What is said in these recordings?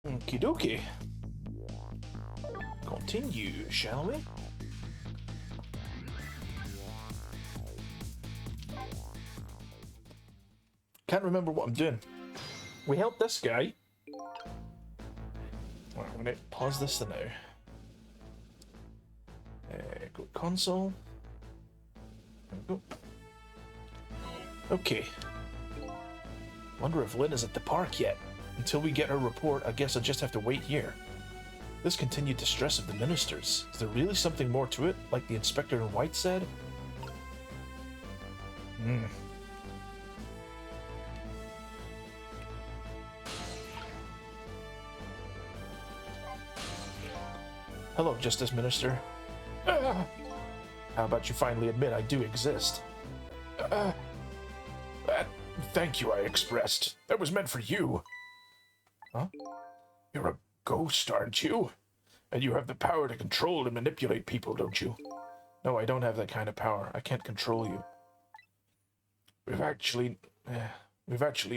Okie dokie. Continue, shall we? Can't remember what I'm doing. We helped this guy. Right, I'm gonna pause this now. Go console. There we go. Okay. Wonder if Lynn is at the park yet. Until we get her report, I guess I'll just have to wait here. This continued distress of the ministers. Is there really something more to it, like the inspector in white said? Hello, Justice Minister. How about you finally admit I do exist? Thank you, I expressed. That was meant for you. Huh? You're a ghost, aren't you? And you have the power to control and manipulate people, don't you? No, I don't have that kind of power. I can't control you. We've actually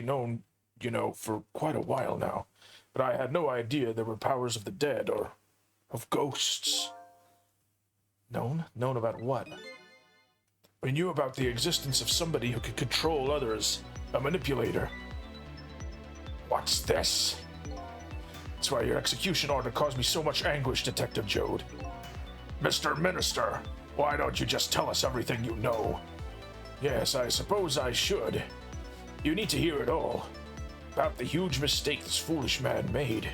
known, you know, for quite a while now. But I had no idea there were powers of the dead or of ghosts. Known? Known about what? We knew about the existence of somebody who could control others. A manipulator. What's this? That's why your execution order caused me so much anguish, Detective Jode. Mr. Minister, why don't you just tell us everything you know? Yes, I suppose I should. You need to hear it all. About the huge mistake this foolish man made.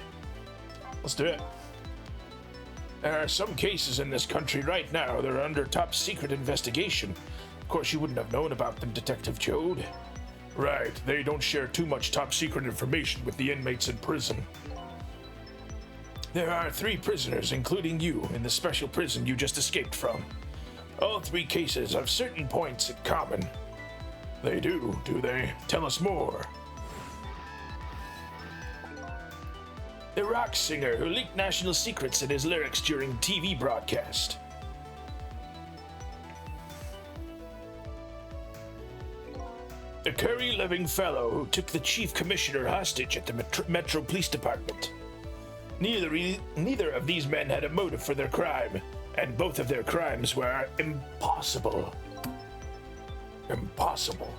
Let's do it. There are some cases in this country right now that are under top secret investigation. Of course, you wouldn't have known about them, Detective Jode. Right, they don't share too much top secret information with the inmates in prison. There are 3 prisoners, including you, in the special prison you just escaped from. All 3 cases have certain points in common. They do they? Tell us more. The rock singer who leaked national secrets in his lyrics during TV broadcast. The curry-loving fellow who took the chief commissioner hostage at the Metro Police Department. Neither of these men had a motive for their crime, and both of their crimes were impossible. Impossible.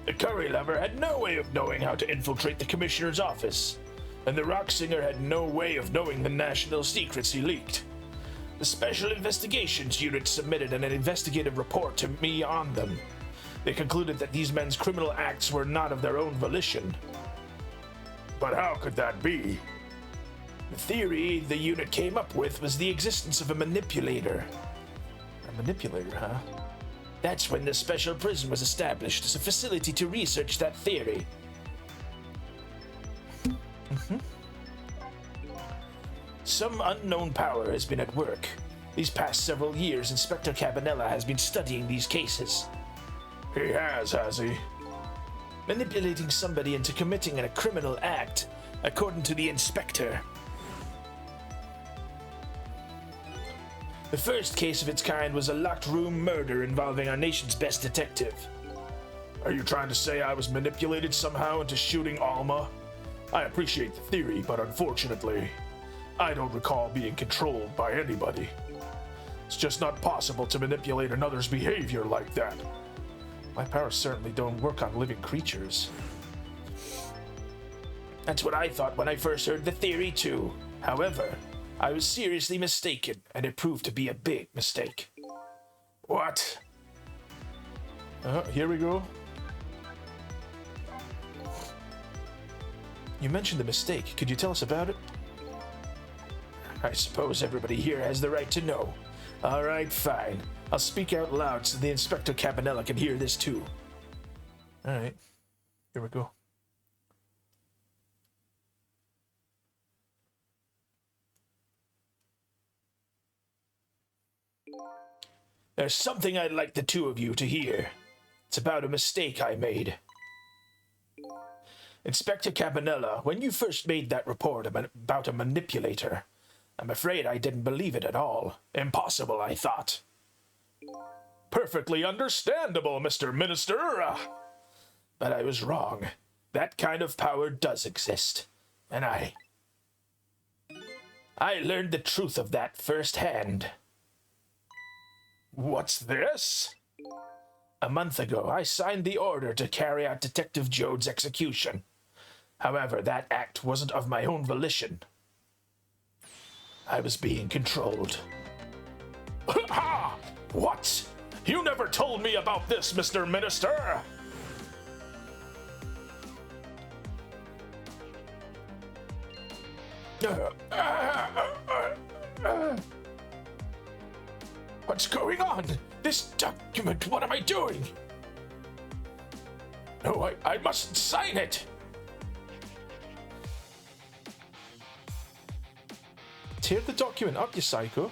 The curry lover had no way of knowing how to infiltrate the commissioner's office, and the rock singer had no way of knowing the national secrets he leaked. The Special Investigations Unit submitted an investigative report to me on them. They concluded that these men's criminal acts were not of their own volition. But how could that be? The theory the unit came up with was the existence of a manipulator. A manipulator, huh? That's when the special prison was established as a facility to research that theory. Some unknown power has been at work. These past several years, Inspector Cabanela has been studying these cases. He has he? Manipulating somebody into committing a criminal act, according to the inspector. The first case of its kind was a locked room murder involving our nation's best detective. Are you trying to say I was manipulated somehow into shooting Alma? I appreciate the theory, but unfortunately, I don't recall being controlled by anybody. It's just not possible to manipulate another's behavior like that. My powers certainly don't work on living creatures. That's what I thought when I first heard the theory too. However, I was seriously mistaken, and it proved to be a big mistake. What? Here we go. You mentioned the mistake. Could you tell us about it? I suppose everybody here has the right to know. All right, fine. I'll speak out loud so the Inspector Cabanela can hear this too. All right. Here we go. There's something I'd like the 2 of you to hear. It's about a mistake I made. Inspector Cabanela, when you first made that report about a manipulator, I'm afraid I didn't believe it at all. Impossible, I thought. Perfectly understandable, Mr. Minister. But I was wrong. that kind of power does exist. And I learned the truth of that firsthand. What's this? A month ago, I signed the order to carry out Detective Jode's execution. However, that act wasn't of my own volition. I was being controlled. Ha! What? You never told me about this, Mr. Minister! What's going on? This document, what am I doing? No, I mustn't sign it! Tear the document up, you psycho.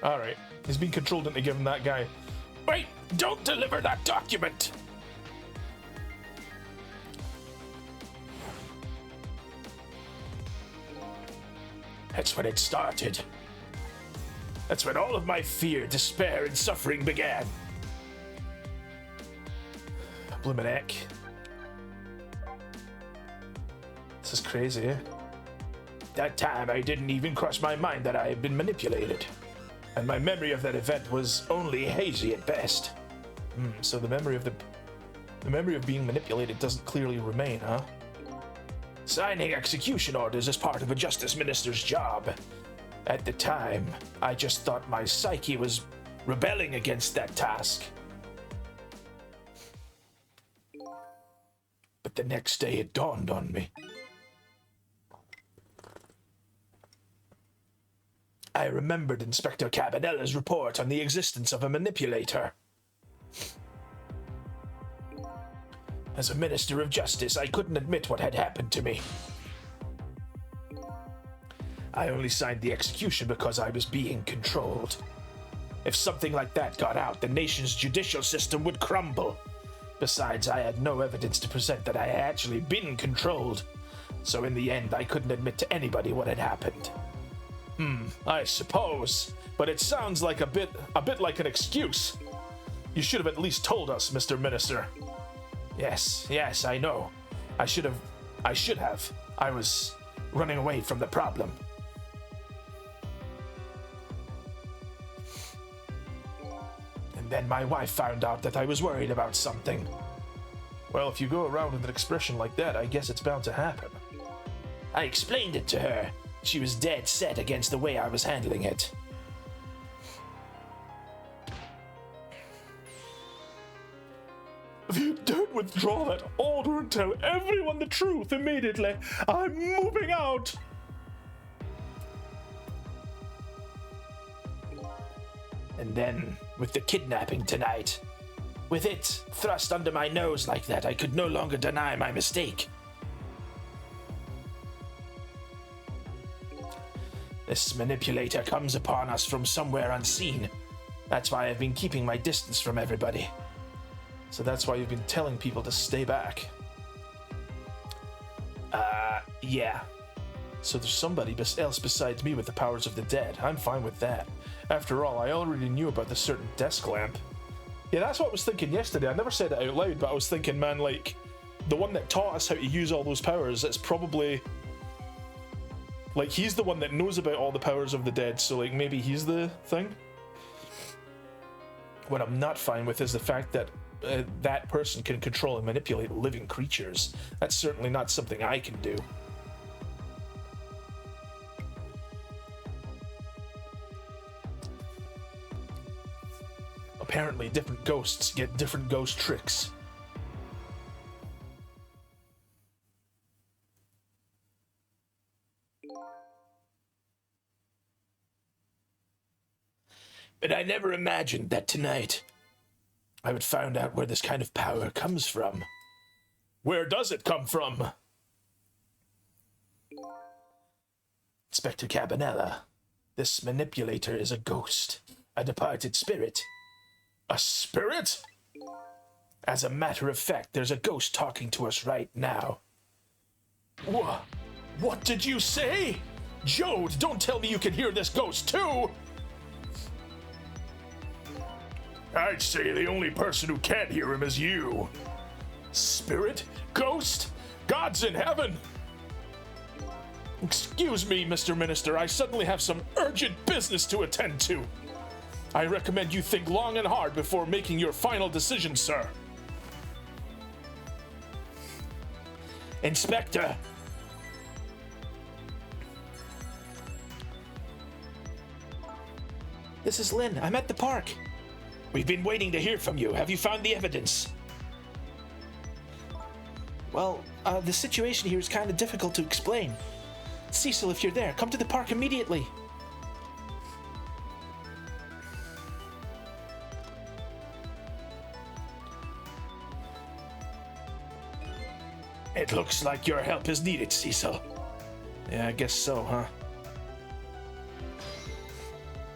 Alright, he's been controlled into giving that guy. Wait, don't deliver that document! That's when it started. That's when all of my fear, despair, and suffering began. Bloomin' heck. This is crazy, eh? That time, I didn't even cross my mind that I had been manipulated. And my memory of that event was only hazy at best. So the memory of being manipulated doesn't clearly remain, huh? Signing execution orders is part of a justice minister's job. At the time, I just thought my psyche was rebelling against that task. But the next day it dawned on me. I remembered Inspector Cabanella's report on the existence of a manipulator. As a minister of justice, I couldn't admit what had happened to me. I only signed the execution because I was being controlled. If something like that got out, the nation's judicial system would crumble. Besides, I had no evidence to present that I had actually been controlled. So in the end, I couldn't admit to anybody what had happened. I suppose, but it sounds like a bit like an excuse. You should have at least told us, Mr. Minister. Yes, I know. I should have. I was running away from the problem. And then my wife found out that I was worried about something. Well, if you go around with an expression like that, I guess it's bound to happen. I explained it to her. She was dead set against the way I was handling it. If you don't withdraw that order and tell everyone the truth immediately, I'm moving out! And then, with the kidnapping tonight, with it thrust under my nose like that, I could no longer deny my mistake. This manipulator comes upon us from somewhere unseen. That's why I've been keeping my distance from everybody. So that's why you've been telling people to stay back. Yeah. So there's somebody else besides me with the powers of the dead. I'm fine with that. After all, I already knew about the certain desk lamp. Yeah, that's what I was thinking yesterday. I never said it out loud, but I was thinking, man, like, the one that taught us how to use all those powers, it's probably... Like, he's the one that knows about all the powers of the dead, so, like, maybe he's the thing? What I'm not fine with is the fact that that person can control and manipulate living creatures. That's certainly not something I can do. Apparently, different ghosts get different ghost tricks. But I never imagined that tonight I would find out where this kind of power comes from. Where does it come from? Inspector Cabanella, this manipulator is a ghost, a departed spirit. A spirit? As a matter of fact, there's a ghost talking to us right now. What did you say? Jode, don't tell me you can hear this ghost too! I'd say the only person who can't hear him is you. Spirit? Ghost? God's in heaven! Excuse me, Mr. Minister, I suddenly have some urgent business to attend to. I recommend you think long and hard before making your final decision, sir. Inspector! This is Lynn. I'm at the park. We've been waiting to hear from you. Have you found the evidence? Well, the situation here is kind of difficult to explain. Cecil, if you're there, come to the park immediately. It looks like your help is needed, Cecil. Yeah, I guess so, huh?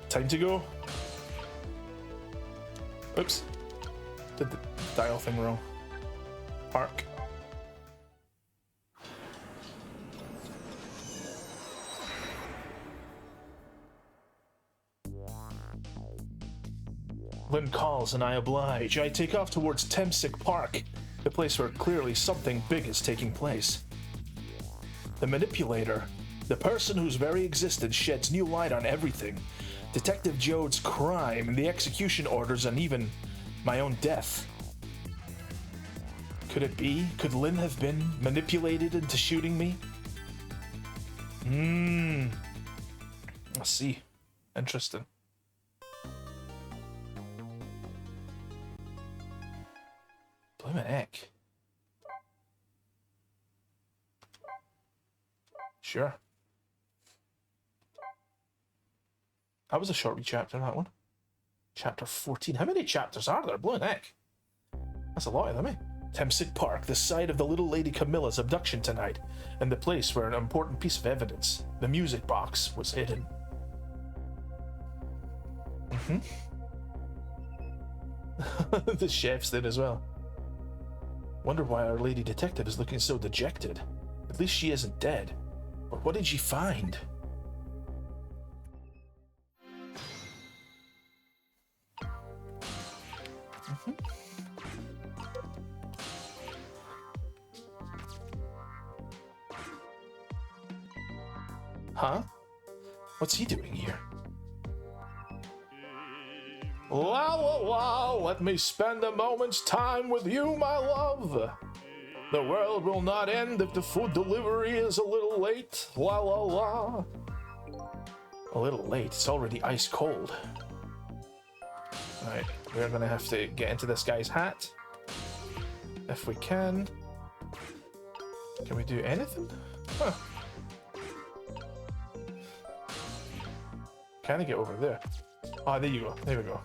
Time to go. Oops. Did the dial thing wrong. Park. Lynn calls and I oblige. I take off towards Temsic Park, the place where clearly something big is taking place. The manipulator, the person whose very existence sheds new light on everything, Detective Jode's crime and the execution orders and even my own death. Could it be? Could Lynn have been manipulated into shooting me? I see. Interesting. Bloomin' heck. Sure. That was a short chapter, that one. Chapter 14. How many chapters are there? Bloomin' heck. That's a lot of them, eh? Temsic Park, the site of the little lady Camilla's abduction tonight, and the place where an important piece of evidence, the music box, was hidden. The chef's in as well. Wonder why our lady detective is looking so dejected. At least she isn't dead. But what did she find? Huh? What's he doing here? La la la, let me spend a moment's time with you, my love. The world will not end if the food delivery is a little late. La la la. A little late, it's already ice cold. Alright, we're gonna have to get into this guy's hat. If we can. Can we do anything? Huh. Can I get over there? Ah, there you go. There we go.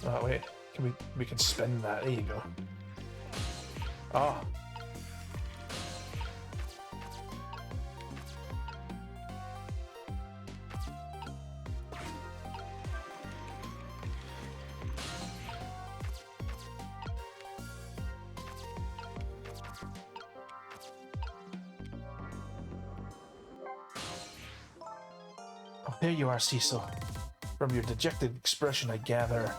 Oh wait, we can spin that. There you go. Ah. There you are, Cecil. From your dejected expression, I gather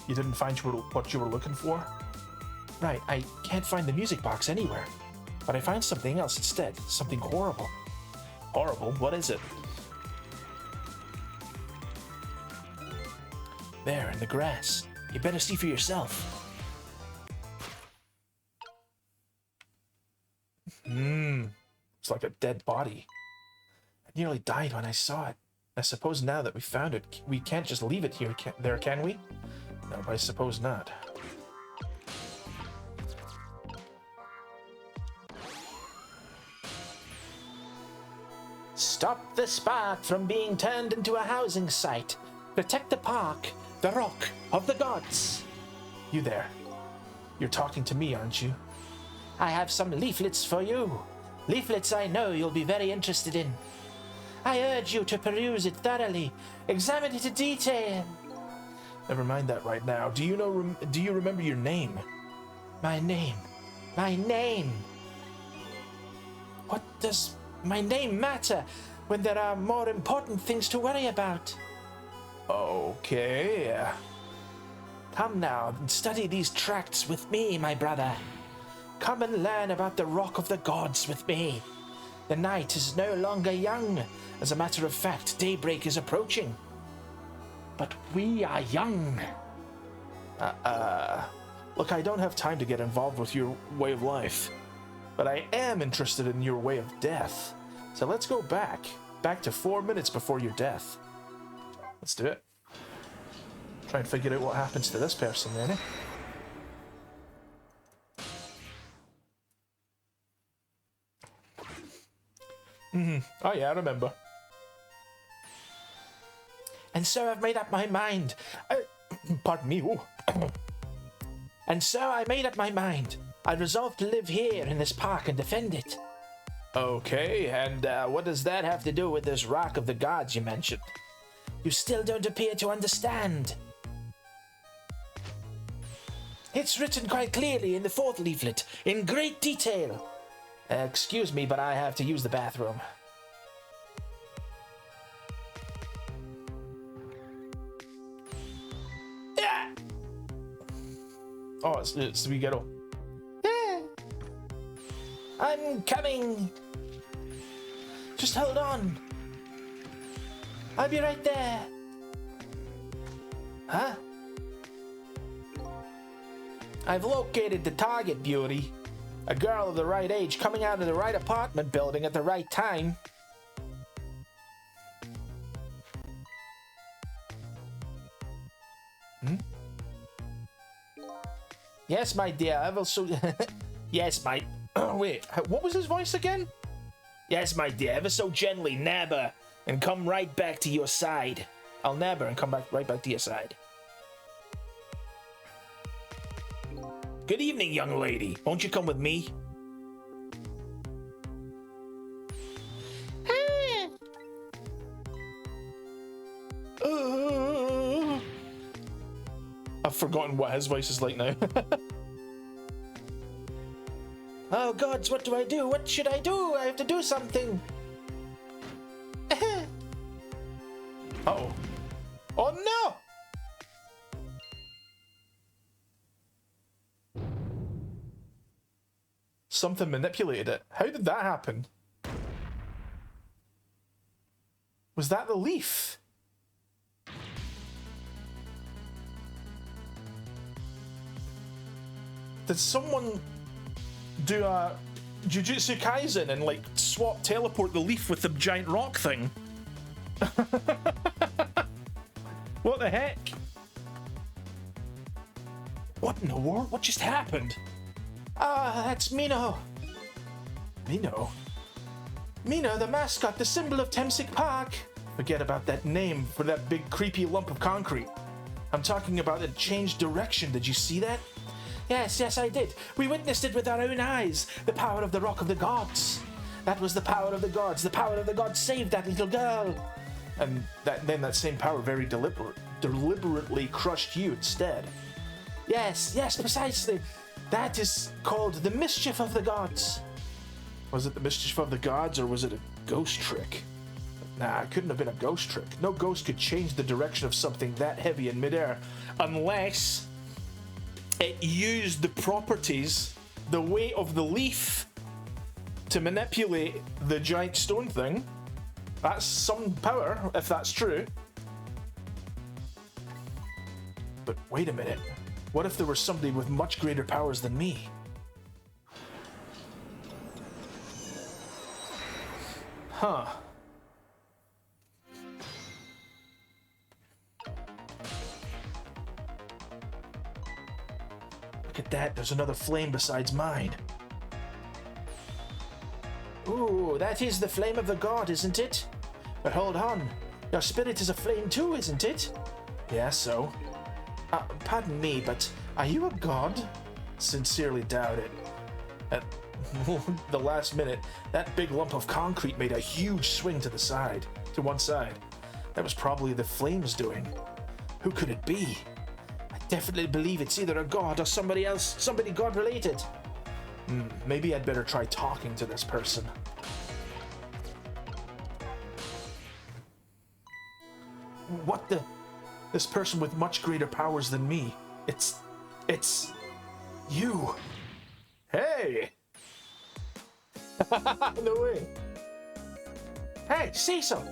you didn't find what you were looking for? Right, I can't find the music box anywhere. But I found something else instead. Something horrible. Horrible? What is it? There, in the grass. You better see for yourself. It's like a dead body. I nearly died when I saw it. I suppose now that we found it, we can't just leave it here, can we? No, I suppose not. Stop the spark from being turned into a housing site. Protect the park, the rock of the gods. You there. You're talking to me, aren't you? I have some leaflets for you. Leaflets I know you'll be very interested in. I urge you to peruse it thoroughly. Examine it in detail. Never mind that right now. Do you remember your name? My name? My name. What does my name matter when there are more important things to worry about? Okay. Come now and study these tracts with me, my brother. Come and learn about the Rock of the Gods with me. The night is no longer young. As a matter of fact, daybreak is approaching. But we are young. Look, I don't have time to get involved with your way of life, but I am interested in your way of death. So let's go back to 4 minutes before your death. Let's do it. Try and figure out what happens to this person then, eh? Oh yeah, I remember. And so I've made up my mind. Pardon me, oh. And so I made up my mind. I resolved to live here in this park and defend it. Okay, and what does that have to do with this Rock of the Gods you mentioned? You still don't appear to understand. It's written quite clearly in the 4th leaflet, in great detail. Excuse me, but I have to use the bathroom. Oh, it's the wee girl. I'm coming. Just hold on. I'll be right there. Huh? I've located the target, beauty. A girl of the right age coming out of the right apartment building at the right time. Yes, my dear, I will so... Yes, my... Wait, what was his voice again? Yes, my dear, ever so gently nab her and come right back to your side. I'll nab her and come right back to your side. Good evening, young lady. Won't you come with me? I've forgotten what his voice is like now. Oh gods, what do I do? What should I do? I have to do something. Uh-oh. Oh no! Something manipulated it. How did that happen? Was that the leaf? Did someone do a Jujutsu Kaisen and like teleport the leaf with the giant rock thing? What the heck? What in the world? What just happened? Ah, that's Mino. Mino? Mino, the mascot, the symbol of Temsic Park. Forget about that name for that big creepy lump of concrete. I'm talking about it changed direction. Did you see that? Yes, I did. We witnessed it with our own eyes. The power of the Rock of the Gods. That was the power of the gods. The power of the gods saved that little girl. And then that same power very deliberately crushed you instead. Yes, precisely. That is called the mischief of the gods. Was it the mischief of the gods, or was it a ghost trick? Nah, it couldn't have been a ghost trick. No ghost could change the direction of something that heavy in midair unless it used the properties, the weight of the leaf, to manipulate the giant stone thing. That's some power, if that's true. But wait a minute. What if there was somebody with much greater powers than me? Huh. Look at that, there's another flame besides mine. Ooh, that is the flame of the god, isn't it? But hold on, your spirit is a flame too, isn't it? Yeah, so? Pardon me, but are you a god? Sincerely doubt it. At the last minute, that big lump of concrete made a huge swing to one side. That was probably the flames doing. Who could it be? I definitely believe it's either a god or somebody else, somebody god related. Maybe I'd better try talking to this person. What the? This person with much greater powers than me. It's you. Hey! No way. Hey, Cecil!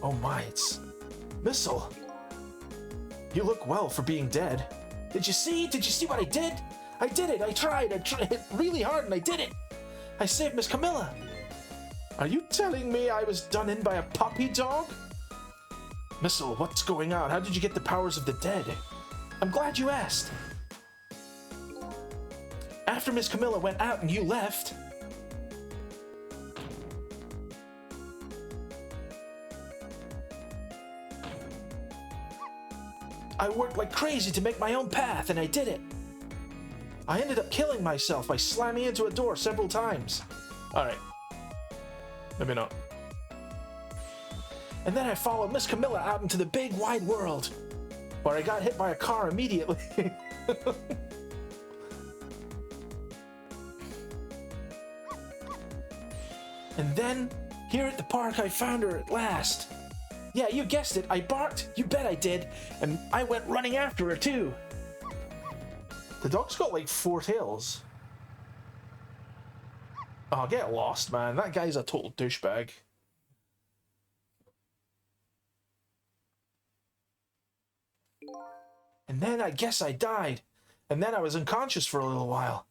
Oh my, it's Missile. You look well for being dead. Did you see what I did? I did it. I tried really hard and I did it. I saved Miss Camilla. Are you telling me I was done in by a puppy dog? Missile, what's going on? How did you get the powers of the dead? I'm glad you asked. After Miss Camilla went out and you left, I worked like crazy to make my own path, and I did it. I ended up killing myself by slamming into a door several times. Alright. Maybe not. And then I followed Miss Camilla out into the big wide world, where I got hit by a car immediately. And then, here at the park, I found her at last. Yeah, you guessed it, I barked, you bet I did, and I went running after her too. The dog's got like 4 tails. Oh, get lost, man. That guy's a total douchebag. And then I guess I died. And then I was unconscious for a little while.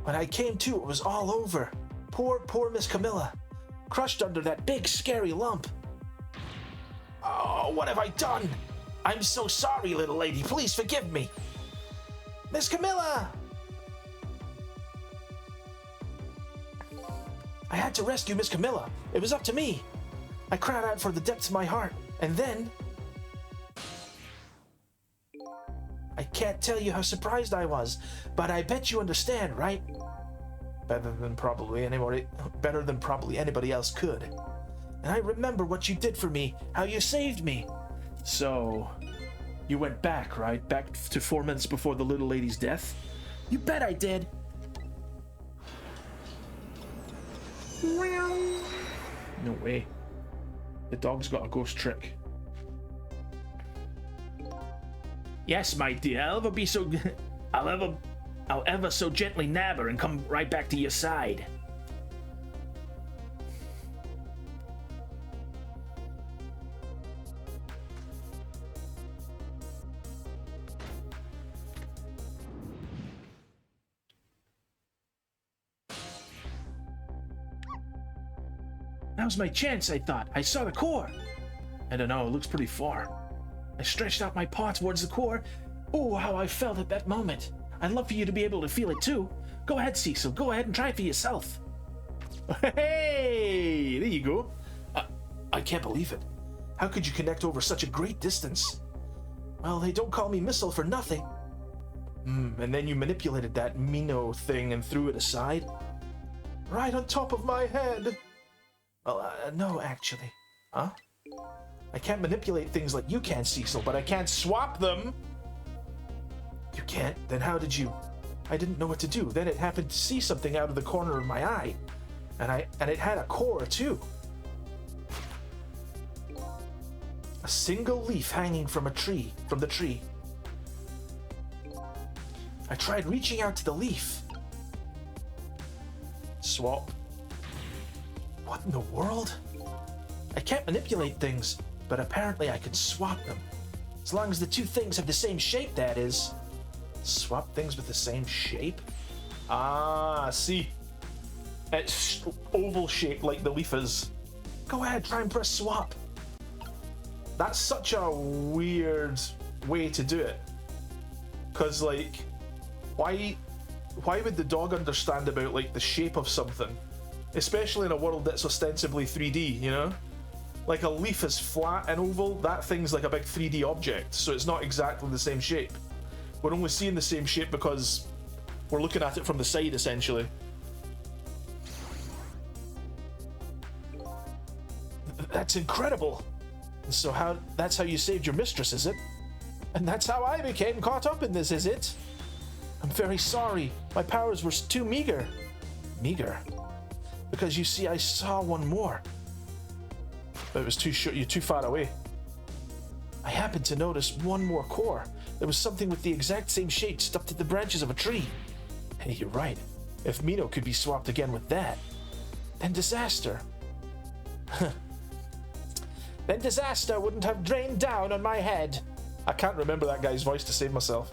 When I came to, it was all over. Poor Miss Camilla. Crushed under that big scary lump. Oh, what have I done? I'm so sorry, little lady. Please forgive me. Miss Camilla! I had to rescue Miss Camilla. It was up to me. I cried out for the depths of my heart, and then... I can't tell you how surprised I was, but I bet you understand, right? Better than probably anybody else could. And I remember what you did for me, how you saved me. So, you went back, right? Back to 4 minutes before the little lady's death? You bet I did. No way. The dog's got a ghost trick. Yes, my dear, I'll ever so gently nab her and come right back to your side. Now's my chance, I thought. I saw the core. I don't know, it looks pretty far. I stretched out my paw towards the core. Oh, how I felt at that moment. I'd love for you to be able to feel it too. Go ahead, Cecil. Go ahead and try it for yourself. Hey, there you go. I can't believe it. How could you connect over such a great distance? Well, they don't call me Missile for nothing. And then you manipulated that Mino thing and threw it aside? Right on top of my head. Well, no, actually. Huh? I can't manipulate things like you can, Cecil, but I can't swap them. You can't? Then how did you? I didn't know what to do. Then it happened to see something out of the corner of my eye. And it had a core, too. A single leaf hanging from the tree. I tried reaching out to the leaf. Swap. What in the world? I can't manipulate things, but apparently I can swap them. As long as the two things have the same shape, that is. Swap things with the same shape? Ah, see. It's oval shaped like the leaf is. Go ahead, try and press swap. That's such a weird way to do it. Cause like, why would the dog understand about like the shape of something? Especially in a world that's ostensibly 3D, you know? Like a leaf is flat and oval, that thing's like a big 3D object, so it's not exactly the same shape. We're only seeing the same shape because we're looking at it from the side, essentially. That's incredible! So that's how you saved your mistress, is it? And that's how I became caught up in this, is it? I'm very sorry. My powers were too meager. Meager? Because you see, I saw one more. But it was you're too far away. I happened to notice one more core. There was something with the exact same shape stuck to the branches of a tree. Hey, you're right. If Mino could be swapped again with that, then disaster. Then disaster wouldn't have drained down on my head. I can't remember that guy's voice to save myself.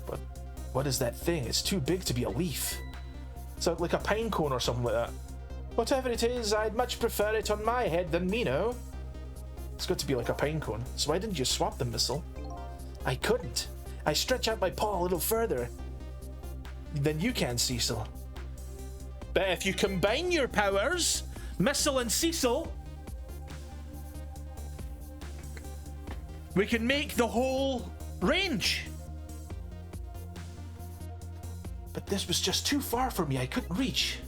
But what is that thing? It's too big to be a leaf. It's like a pine cone or something like that. Whatever it is, I'd much prefer it on my head than Mino. It's got to be like a pine cone. So why didn't you swap the missile? I couldn't. I stretch out my paw a little further than you can, Cecil. But if you combine your powers, Missile and Cecil, we can make the whole range. But this was just too far for me. I couldn't reach.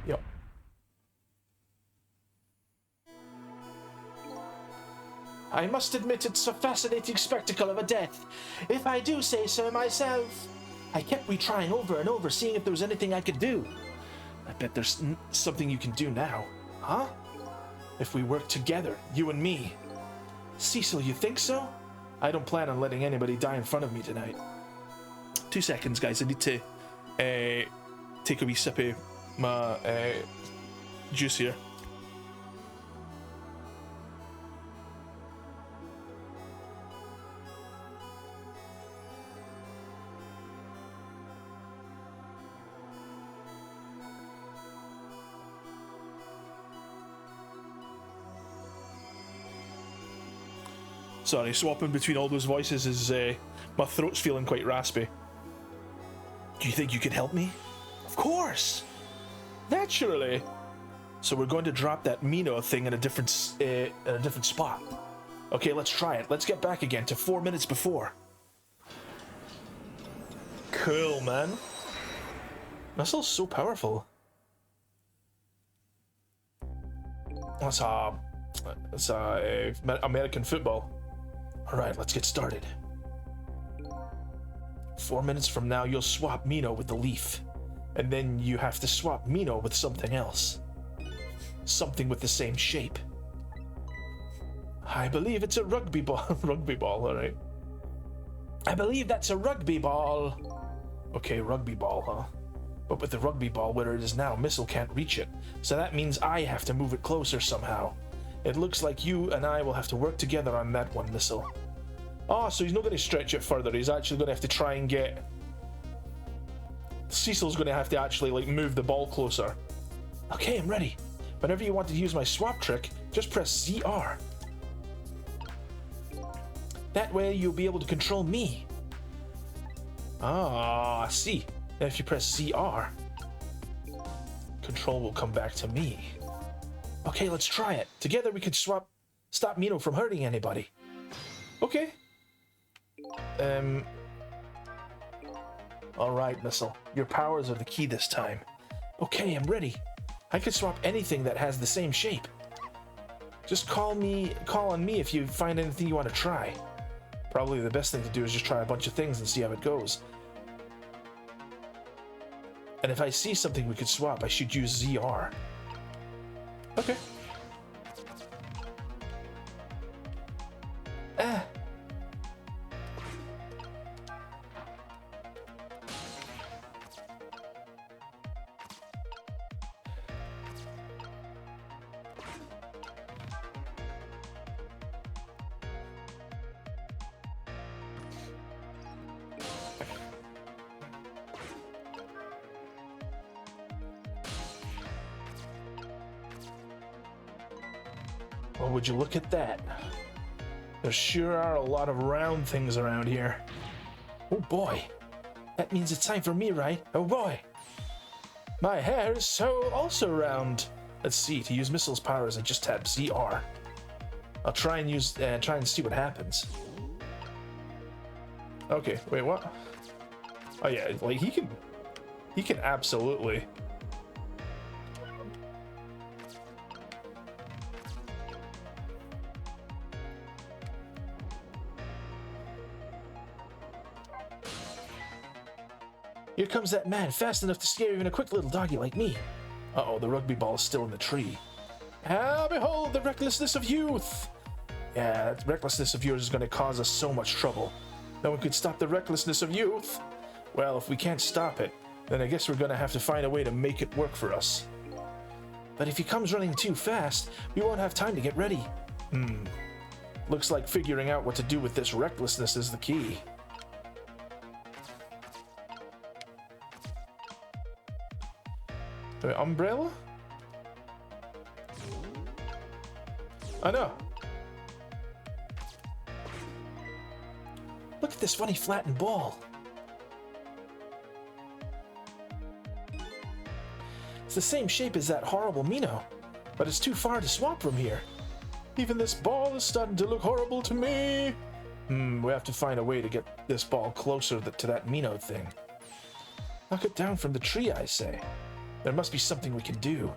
Yep. I must admit it's a fascinating spectacle of a death, if I do say so myself. I kept retrying over and over, seeing if there was anything I could do. I bet there's something you can do now. Huh? If we work together, you and me. Cecil, you think so? I don't plan on letting anybody die in front of me tonight. 2 seconds, guys. I need to take a wee sip of my juice here. Sorry, swapping between all those voices is, my throat's feeling quite raspy. Do you think you could help me? Of course! Naturally! So we're going to drop that Mino thing in a different spot. Okay, let's try it. Let's get back again to 4 minutes before. Cool, man. Missile's so powerful. That's American football. Alright, let's get started. 4 minutes from now, you'll swap Mino with the leaf. And then you have to swap Mino with something else. Something with the same shape. I believe it's a rugby ball. Rugby ball, alright. I believe that's a rugby ball. Okay, rugby ball, huh? But with the rugby ball where it is now, Missile can't reach it. So that means I have to move it closer somehow. It looks like you and I will have to work together on that one, Missile. Oh, so he's not going to stretch it further. He's actually going to have to try and get... Cecil's going to have to actually, like, move the ball closer. Okay, I'm ready. Whenever you want to use my swap trick, just press ZR. That way you'll be able to control me. Ah, I see. Then if you press ZR, control will come back to me. Okay, let's try it. Together we can stop Mino from hurting anybody. Okay. Alright, Missile. Your powers are the key this time. Okay, I'm ready. I can swap anything that has the same shape. Just call on me if you find anything you want to try. Probably the best thing to do is just try a bunch of things and see how it goes. And if I see something we could swap, I should use ZR. Okay. Well, would you look at that? There sure are a lot of round things around here. Oh boy. That means it's time for me, right? Oh boy. My hair is so also round. Let's see, to use Missile's powers, I just tap ZR. I'll try and see what happens. Okay, wait, what? Oh yeah, like he can absolutely. Here comes that man, fast enough to scare even a quick little doggy like me. Uh-oh, the rugby ball is still in the tree. Ah, behold, the recklessness of youth! Yeah, that recklessness of yours is going to cause us so much trouble. No one could stop the recklessness of youth. Well, if we can't stop it, then I guess we're going to have to find a way to make it work for us. But if he comes running too fast, we won't have time to get ready. Looks like figuring out what to do with this recklessness is the key. The umbrella? I know. Look at this funny flattened ball. It's the same shape as that horrible Mino, but it's too far to swap from here. Even this ball is starting to look horrible to me. We have to find a way to get this ball closer to that Mino thing. Knock it down from the tree, I say. There must be something we can do.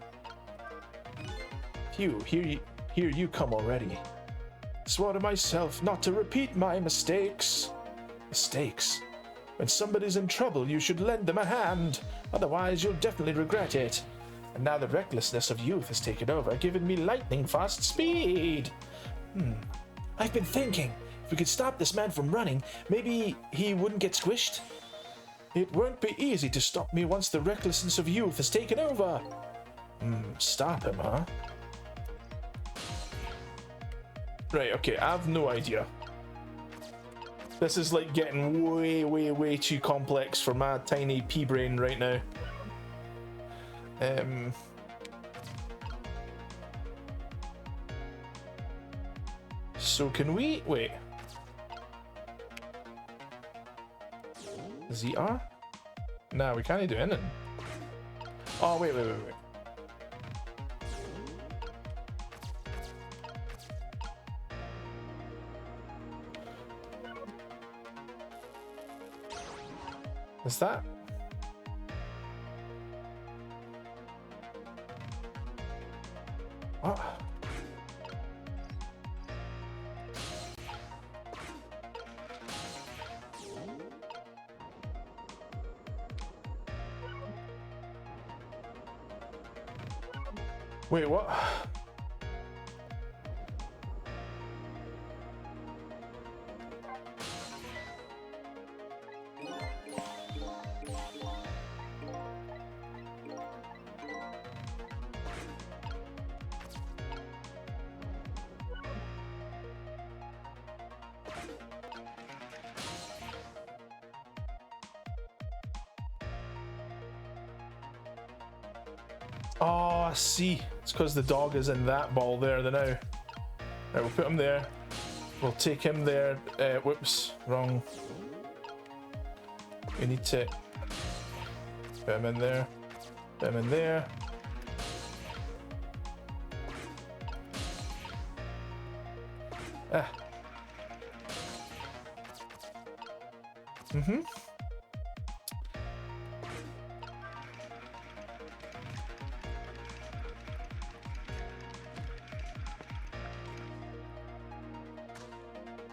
Phew, here you come already. Swore to myself not to repeat my mistakes. Mistakes? When somebody's in trouble, you should lend them a hand. Otherwise, you'll definitely regret it. And now the recklessness of youth has taken over, giving me lightning fast speed. I've been thinking, if we could stop this man from running, maybe he wouldn't get squished? It won't be easy to stop me once the recklessness of youth has taken over. Stop him, huh? Right, okay, I have no idea. This is like getting way, way, way too complex for my tiny pea brain right now. So can we... wait. ZR? Nah, we can't do anything. Oh, wait. Is that? What? Wait, what? Oh, I see. It's because the dog is in that ball there now. Right, we'll put him there. We'll take him there. Whoops, wrong. We need to put him in there. Put him in there.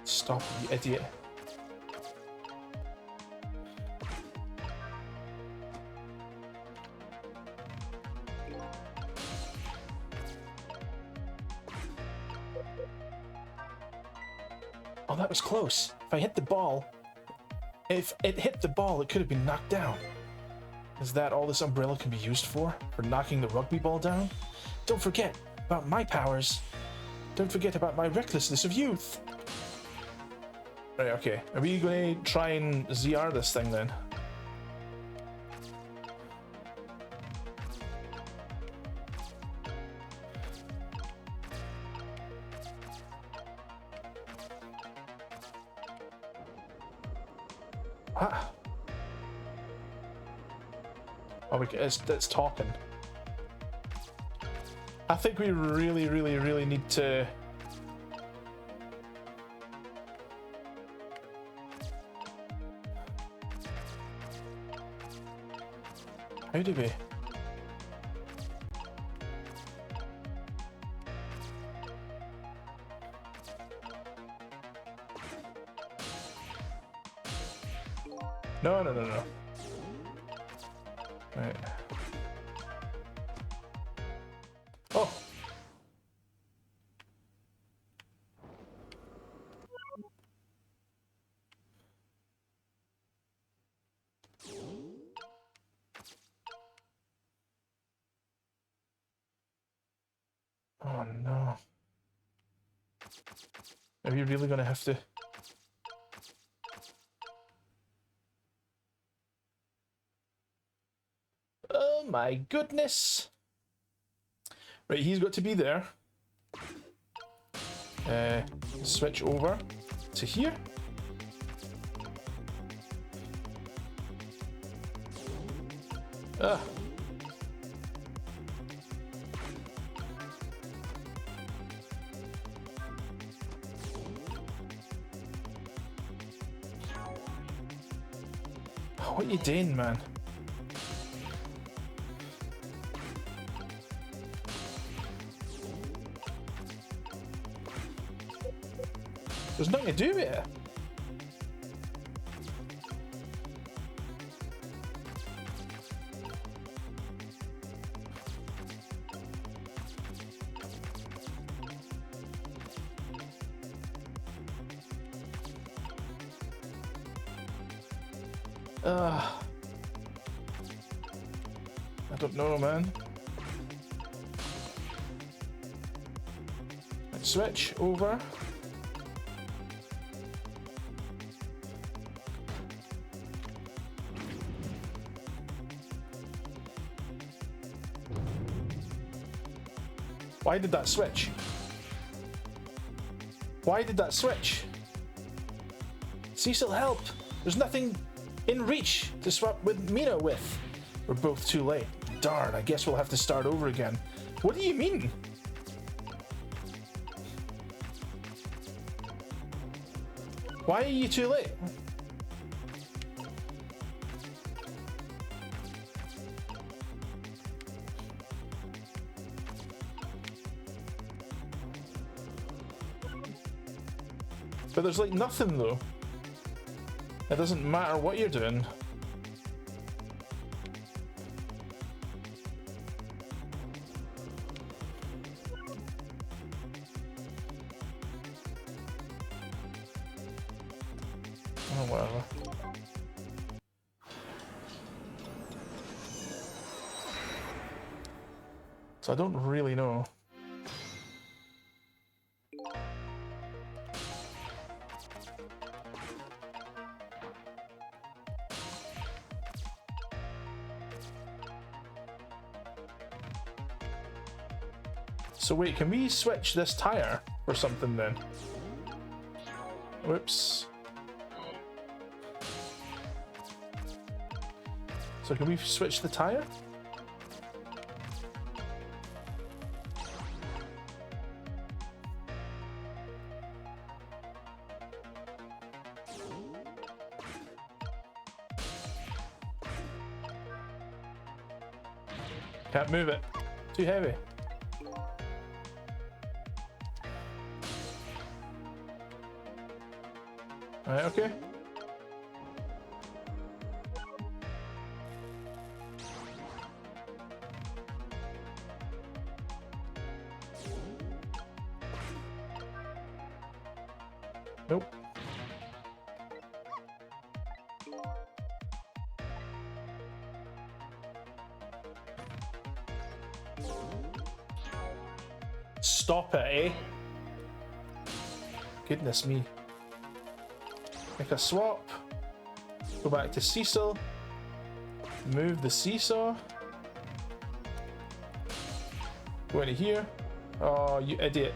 Stop, you idiot. Oh, that was close. If I hit the ball... If it hit the ball, it could have been knocked down. Is that all this umbrella can be used for? For knocking the rugby ball down? Don't forget about my powers. Don't forget about my recklessness of youth. Right, okay. Are we going to try and ZR this thing then? What? Oh, it's talking. I think we really need to... How do we? No. Right. Oh! Oh no. Are you really gonna have to? Oh my goodness! Right, he's got to be there. Switch over to here. Ah. What are you doing, man? There's nothing to do with it. I don't know, man. Let's switch over. Why did that switch? Why did that switch? Cecil, help! There's nothing in reach to swap with Mina with. We're both too late. Darn, I guess we'll have to start over again. What do you mean? Why are you too late? But there's like nothing though. It doesn't matter what you're doing. Oh, whatever. So I don't really know. So wait, can we switch this tire or something then? Whoops. So can we switch the tire? Can't move it. Too heavy. Alright, okay. Nope. Stop it, eh? Goodness me. Make a swap. Go back to Cecil. Move the seesaw. Go into here. Oh, you idiot.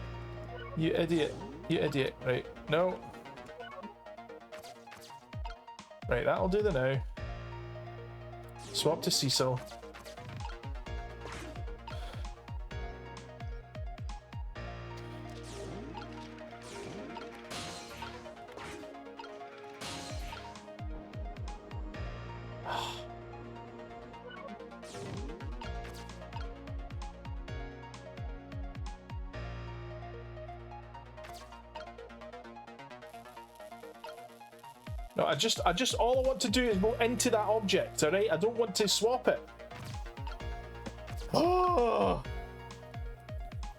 You idiot. You idiot. Right. No. Right, that'll do the now. Swap to Cecil. No, I just all I want to do is go into that object, alright? I don't want to swap it. Oh!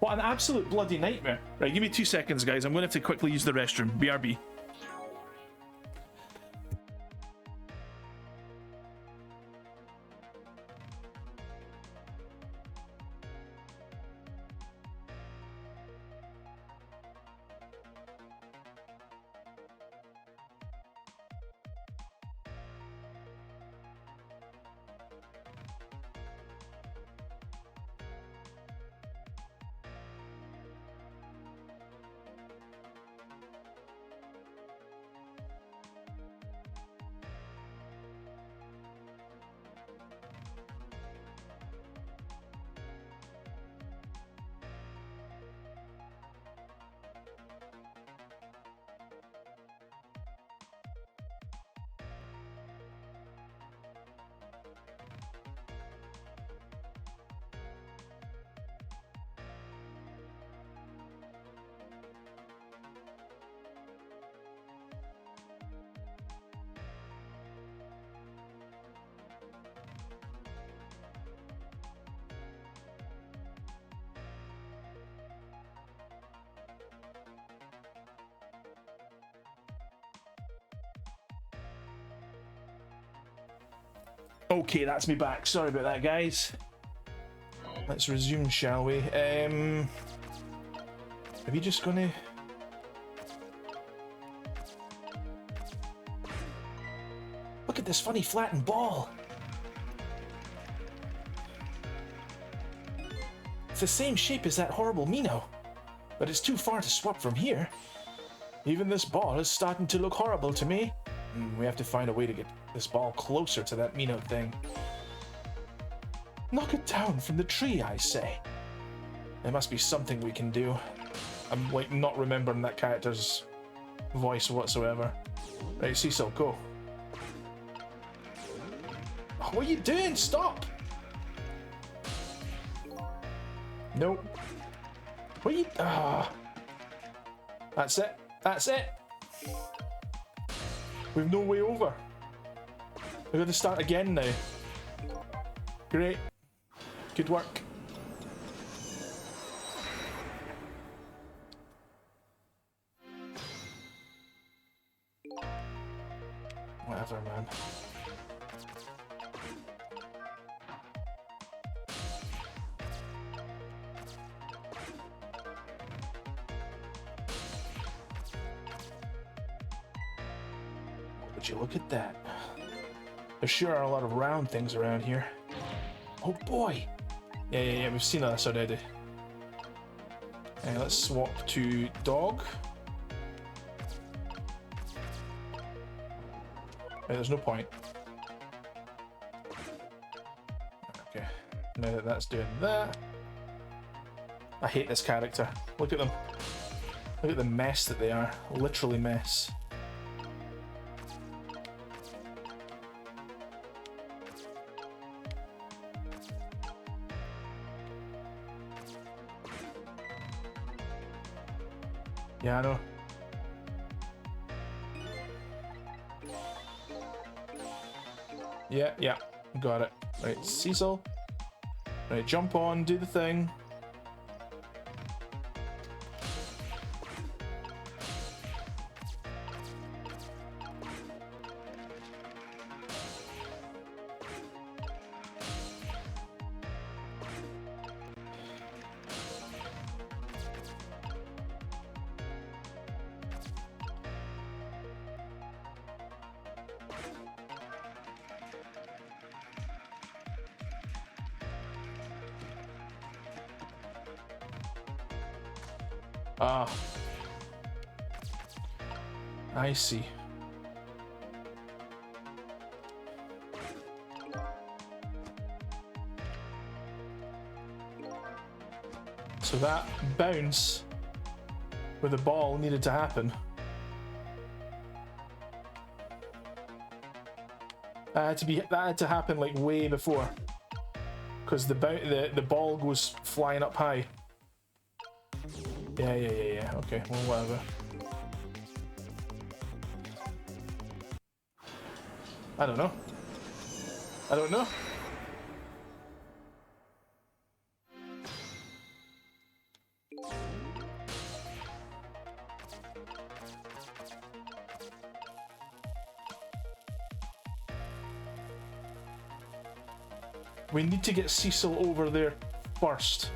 What an absolute bloody nightmare. Right, give me 2 seconds, guys. I'm going to have to quickly use the restroom. BRB. Okay, that's me back. Sorry about that, guys. Let's resume, shall we? Are we just gonna... Look at this funny flattened ball. It's the same shape as that horrible Mino, but it's too far to swap from here. Even this ball is starting to look horrible to me. We have to find a way to get this ball closer to that Mino thing. Knock it down from the tree, I say. There must be something we can do. I'm like not remembering that character's voice whatsoever. Right, Cecil, go. Oh, what are you doing? Stop! Nope. What are you... Ah. That's it. That's it. We've no way over. We've got to start again now. Great. Good work. Whatever, man. Would you look at that? There sure are a lot of round things around here. Oh boy! Yeah, we've seen this already. Let's swap to dog. There's no point. Okay, now that that's doing that. I hate this character. Look at them. Look at the mess that they are. Literally mess. Yeah, I know. Yeah, got it. Right, Cecil. Right, jump on, do the thing. Ah, I see. So that bounce with the ball needed to happen. That had to happen like way before, because the ball goes flying up high. Yeah. Okay, well, whatever. I don't know. We need to get Cecil over there first.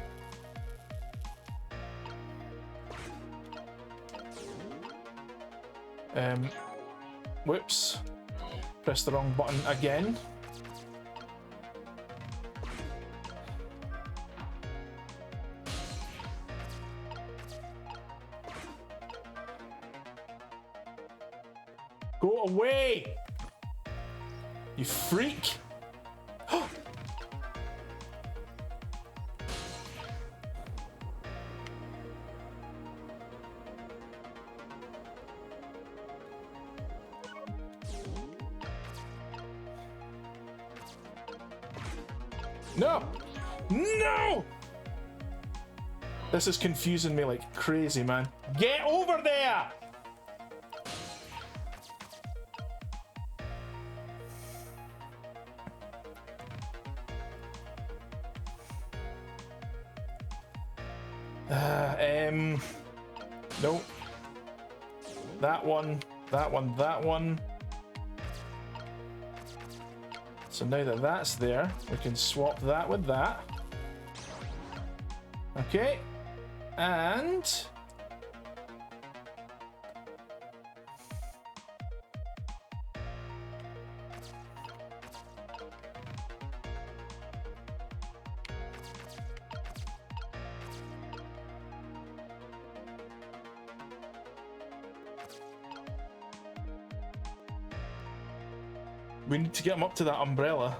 Whoops. Press the wrong button again. Go away! You freak! No! No! This is confusing me like crazy, man. Get over there! No. That one, that one, that one. So now that that's there, we can swap that with that. Okay. And... we need to get him up to that umbrella.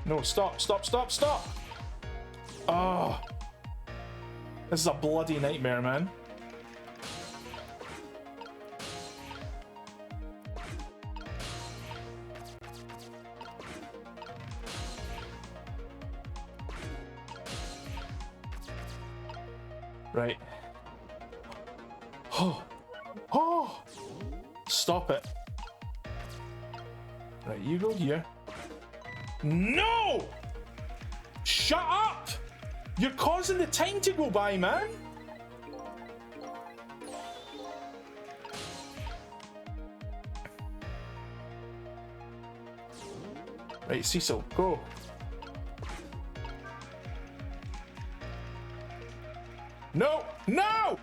No, stop, stop, stop, stop! Oh. This is a bloody nightmare, man. Right. Oh. Oh! Stop it. Right, you go here. No! Shut up! You're causing the time to go by, man! Right, Cecil, go. No! No!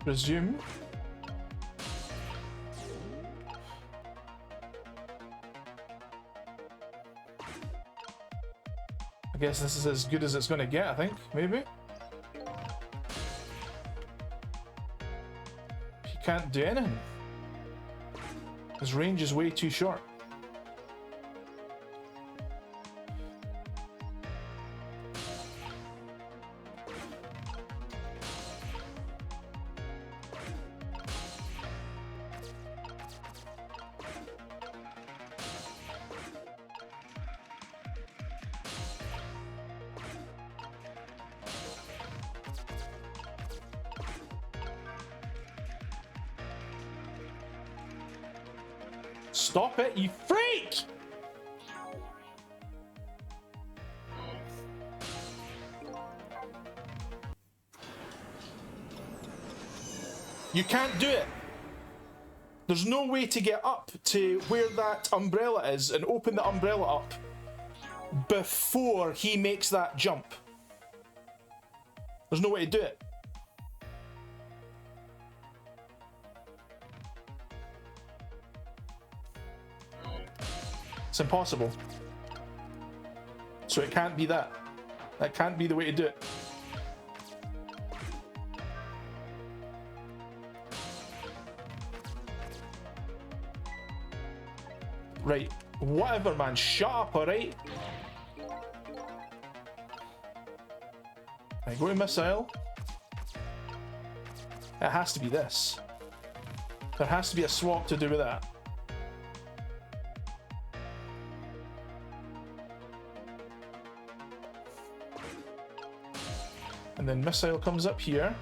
Resume. I guess this is as good as it's going to get, I think, maybe. He can't do anything. His range is way too short. Stop it, you freak! You can't do it. There's no way to get up to where that umbrella is and open the umbrella up before he makes that jump. There's no way to do it. It's impossible. So it can't be that. That can't be the way to do it. Right, whatever, man. Shut up, alright? Right, go to missile. It has to be this. There has to be a swap to do with that. And then missile comes up here.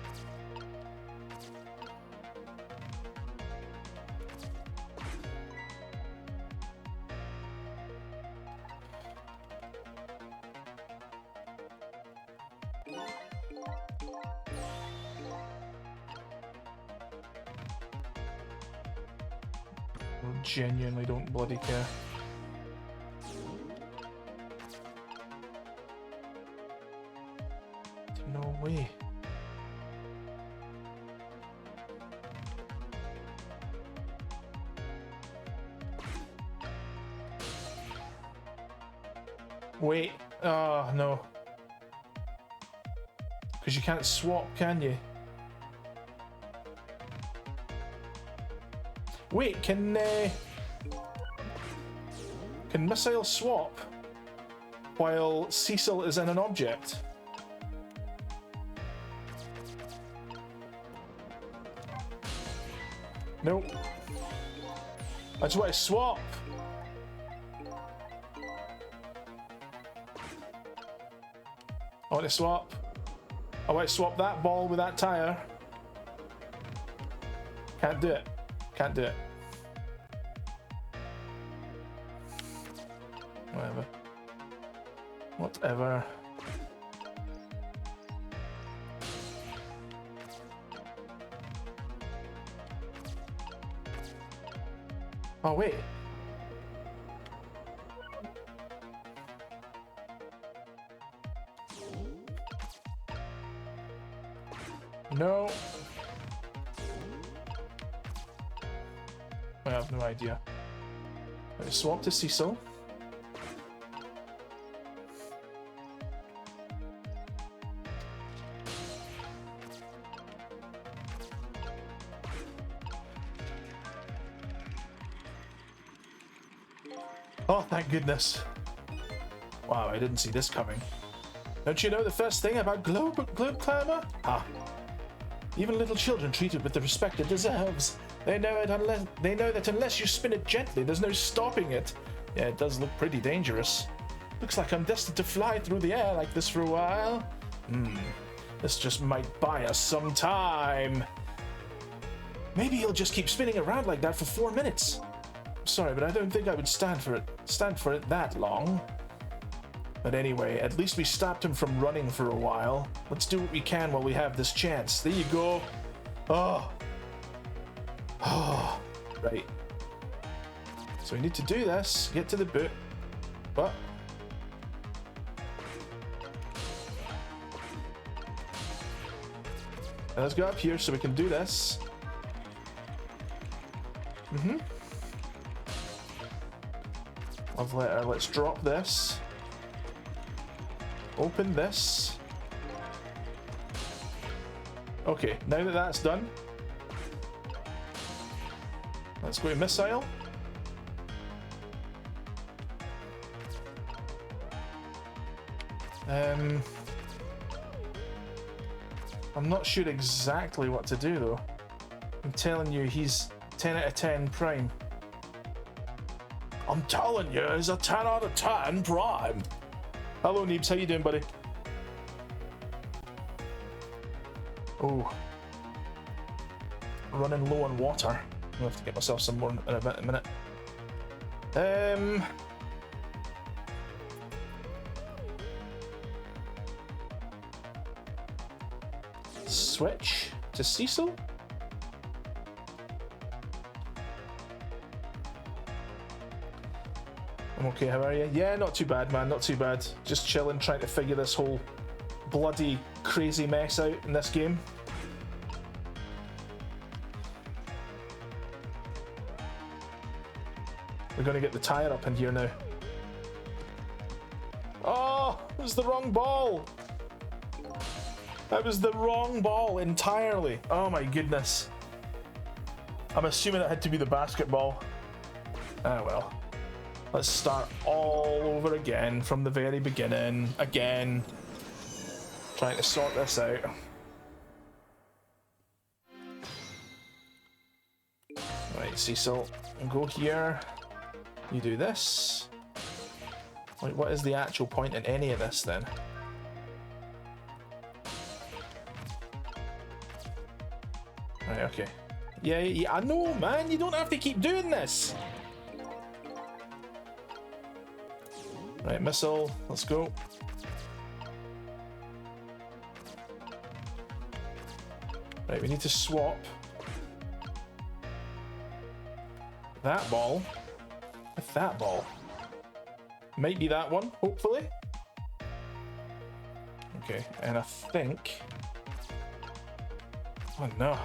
Genuinely don't bloody care. No way. Wait. Oh, no. Because you can't swap, can you? Wait, can missile swap while Cecil is in an object? Nope. I just want to swap. I want to swap. I want to swap that ball with that tire. Can't do it. Can't do it. Whatever. Whatever. Oh, wait. No. I have no idea. Let's swap to Cecil. Oh, thank goodness. Wow, I didn't see this coming. Don't you know the first thing about globe climber? Ah. Even little children treat it with the respect it deserves. They know that unless you spin it gently, there's no stopping it. Yeah, it does look pretty dangerous. Looks like I'm destined to fly through the air like this for a while. This just might buy us some time. Maybe he'll just keep spinning around like that for 4 minutes. Sorry, but I don't think I would stand for it that long. But anyway, at least we stopped him from running for a while. Let's do what we can while we have this chance. There you go. Oh. Oh. Right. So we need to do this, get to the boot. But now let's go up here so we can do this. Lovely. Let's drop this. Open this. Okay, now that that's done, let's go to missile. I'm not sure exactly what to do though. I'm telling you, he's 10 out of 10 prime. I'm telling you, he's a 10 out of 10 prime. Hello, Neebs. How you doing, buddy? Oh. Running low on water. I'm gonna have to get myself some more in a minute. Switch to Cecil. I'm okay, how are you? Yeah, not too bad, man, not too bad. Just chilling, trying to figure this whole bloody crazy mess out in this game. We're gonna get the tire up in here now. Oh, it was the wrong ball. That was the wrong ball entirely. Oh my goodness. I'm assuming it had to be the basketball. Ah well. Let's start all over again from the very beginning. Again. Trying to sort this out. Right, Cecil, go here. You do this. Wait, what is the actual point in any of this then? Right, okay. Yeah, I know, man. You don't have to keep doing this. Right, missile. Let's go. Right, we need to swap that ball with that ball. Might be that one, hopefully. Okay, and I think... Oh no.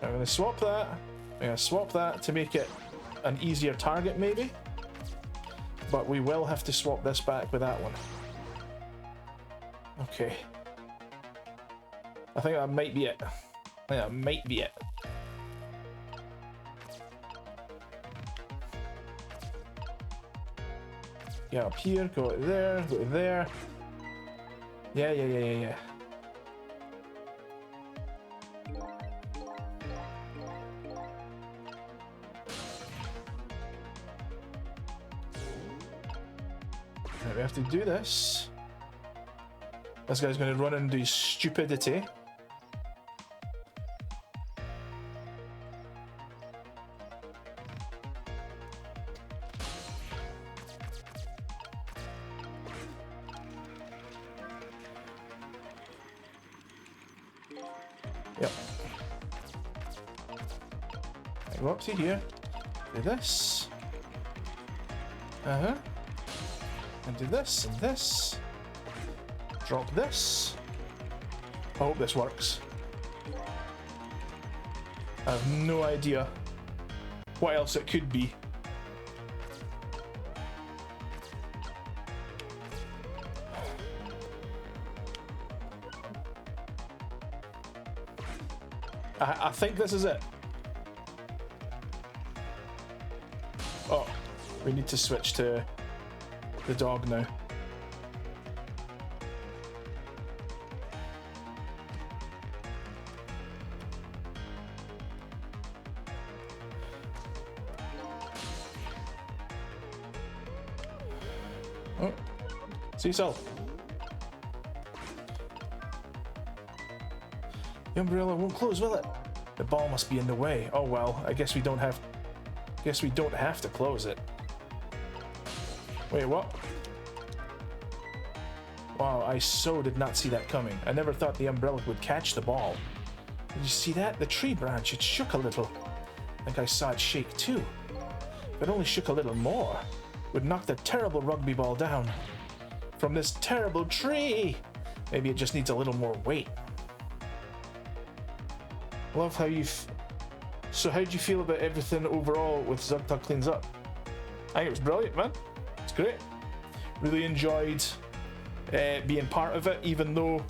I'm gonna swap that. I'm gonna swap that to make it an easier target, maybe. But we will have to swap this back with that one. Okay. I think that might be it. I think that might be it. Yeah, up here, go there, go there. Yeah. Right, we have to do this. This guy's going to run and do stupidity. Yep. I go up to here. Do this. And do this and this. Drop this. I hope this works. I have no idea what else it could be. I think this is it. Oh, we need to switch to the dog now. Oh, Cecil. The umbrella won't close, will it? The ball must be in the way. Oh well, I guess we don't have to close it. Wait, what? Wow, I so did not see that coming. I never thought the umbrella would catch the ball. Did you see that? The tree branch, it shook a little. I think I saw it shake too. If it only shook a little more, it would knock the terrible rugby ball down from this terrible tree. Maybe it just needs a little more weight. Love how So how do you feel about everything overall with Zugtug Cleans Up? I think it was brilliant, man. It's great. Really enjoyed being part of it, even though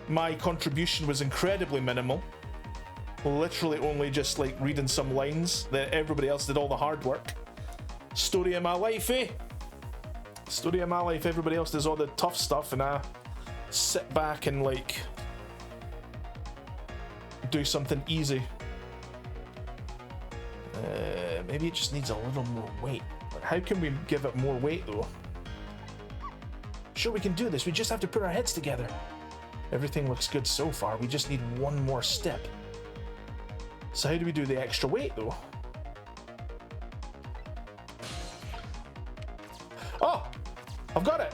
my contribution was incredibly minimal. Literally only just like reading some lines. That everybody else did all the hard work. Story of my life, eh? Story of my life. Everybody else does all the tough stuff, and I sit back and like do something easy. Maybe it just needs a little more weight. How can we give it more weight though? Sure, we can do this. We just have to put our heads together. Everything looks good so far. We just need one more step. So how do we do the extra weight though? Oh! I've got it!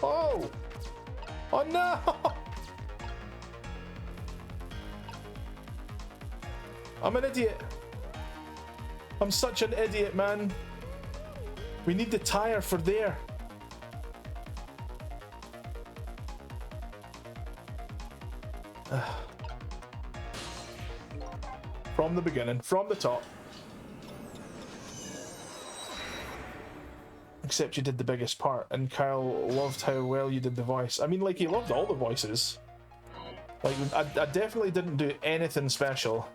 Oh, oh no! I'm an idiot. I'm such an idiot, man. We need the tire for there. From the beginning, from the top. Except you did the biggest part, and Kyle loved how well you did the voice. I mean, like, he loved all the voices. Like, I definitely didn't do anything special.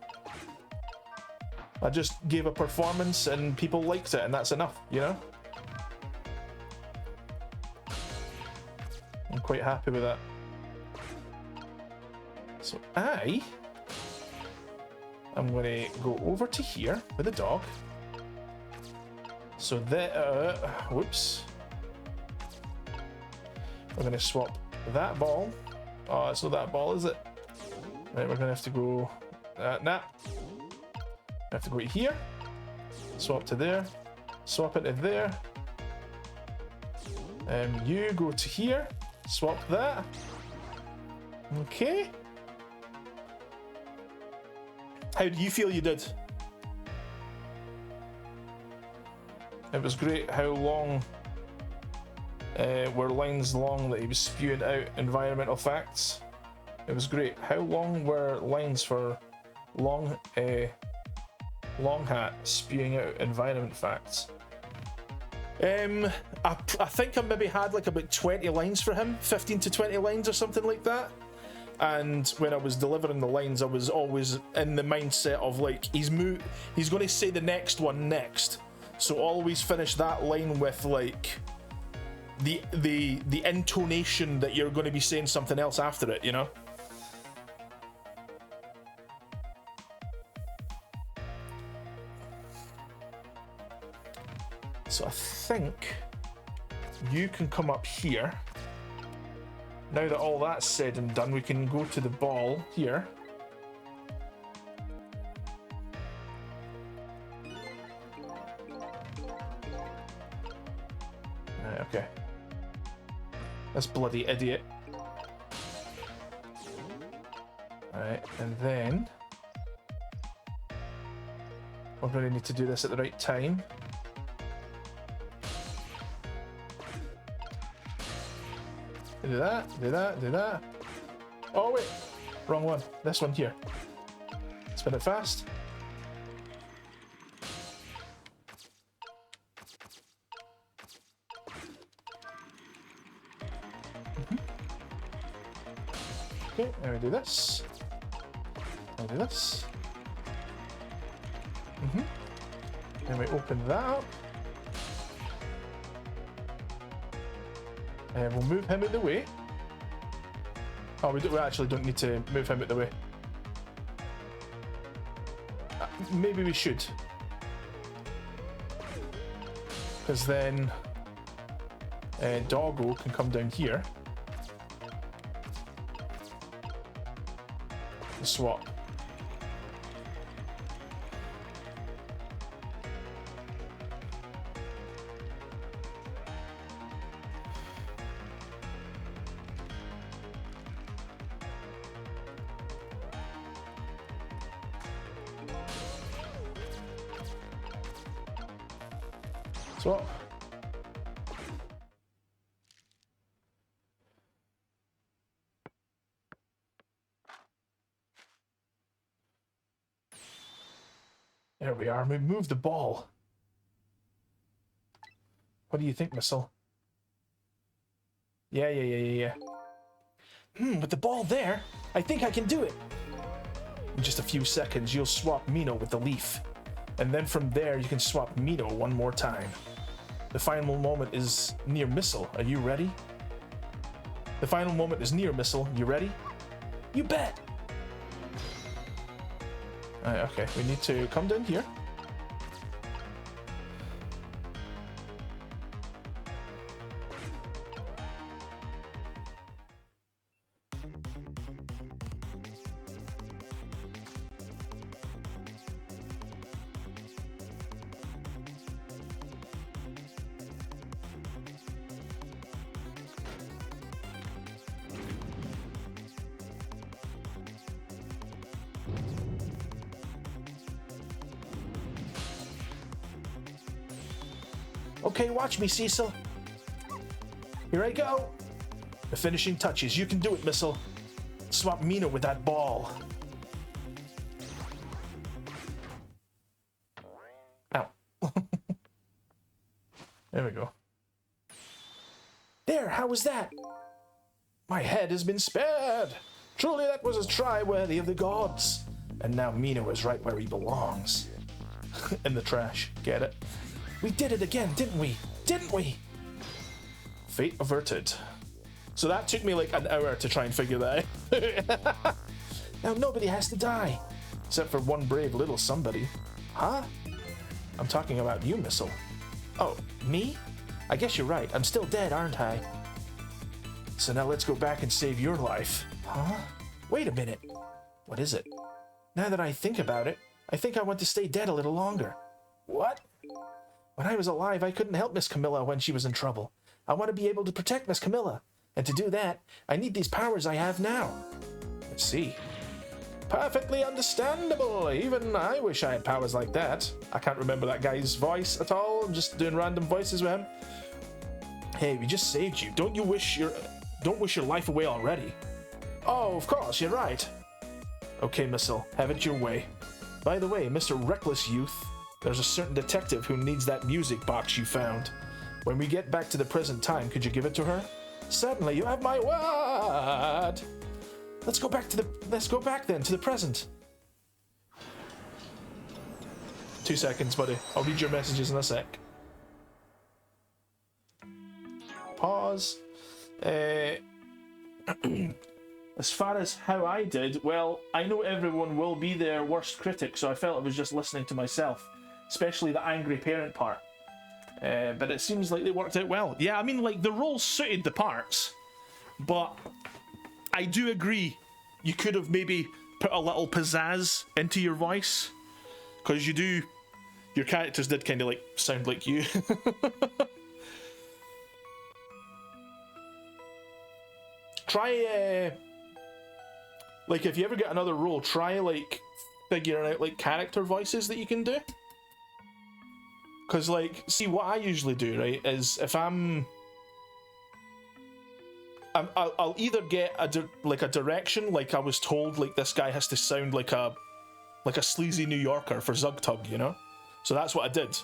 I just gave a performance and people liked it, and that's enough, you know? I'm quite happy with that. So I'm going to go over to here with the dog. So there, whoops. We're going to swap that ball. Oh, it's not that ball, is it? Right, we're going to have to go, nah. I have to go here, swap to there, swap it to there. You go to here, swap that. Okay. How do you feel you did? It was great how long were lines long that he was spewing out environmental facts. It was great. How long were lines for long hat spewing out environment facts? I think I maybe had like about 20 lines for him, 15 to 20 lines or something like that. And when I was delivering the lines, I was always in the mindset of like, he's going to say the next one next. So always finish that line with like the intonation that you're going to be saying something else after it, you know? So I think you can come up here. Now that all that's said and done, we can go to the ball here. Right, okay. This bloody idiot. Alright, and then we're going to need to do this at the right time. Do that, do that, do that. Oh wait, wrong one. This one here. Spin it fast. Okay, now we do this. Now we do this. Then we open that up. And we'll move him out of the way. Oh, we actually don't need to move him out of the way. Maybe we should. Because then Doggo can come down here. And swap. Swap. There we are. We moved the ball. What do you think, Missile? Yeah. With the ball there, I think I can do it. In just a few seconds, you'll swap Mino with the leaf. And then from there, you can swap Mino one more time. The final moment is near Missile. Are you ready? The final moment is near Missile. You ready? You bet! Alright, okay. We need to come down here. Okay, watch me, Cecil. Here I go. The finishing touches. You can do it, Missile. Swap Mina with that ball. Ow. There we go. There, how was that? My head has been spared. Truly that was a try worthy of the gods. And now Mina was right where he belongs. In the trash. Get it? We did it again, didn't we? Didn't we? Fate averted. So that took me like an hour to try and figure that out. Now nobody has to die. Except for one brave little somebody. Huh? I'm talking about you, Missile. Oh, me? I guess you're right. I'm still dead, aren't I? So now let's go back and save your life. Huh? Wait a minute. What is it? Now that I think about it, I think I want to stay dead a little longer. What? When I was alive, I couldn't help Miss Camilla when she was in trouble. I want to be able to protect Miss Camilla. And to do that, I need these powers I have now. Let's see. Perfectly understandable. Even I wish I had powers like that. I can't remember that guy's voice at all. I'm just doing random voices with him. Hey, we just saved you. Don't wish your life away already. Oh, of course, you're right. Okay, Missile, have it your way. By the way, Mr. Reckless Youth, there's a certain detective who needs that music box you found. When we get back to the present time, could you give it to her? Certainly, you have my word. Let's go back then to the present. 2 seconds, buddy. I'll read your messages in a sec. Pause. As far as how I did, well, I know everyone will be their worst critic, so I felt I was just listening to myself, especially the angry parent part. But it seems like they worked out well. Yeah, I mean, like, the roles suited the parts, but I do agree you could have maybe put a little pizzazz into your voice, because your characters did kind of like sound like you. Try, like, if you ever get another role, try, like, figuring out, like, character voices that you can do. Because, like, see, what I usually do, right, is if I'll either get a direction, like I was told, like, this guy has to sound like a sleazy New Yorker for Zugtug, you know? So that's what I did.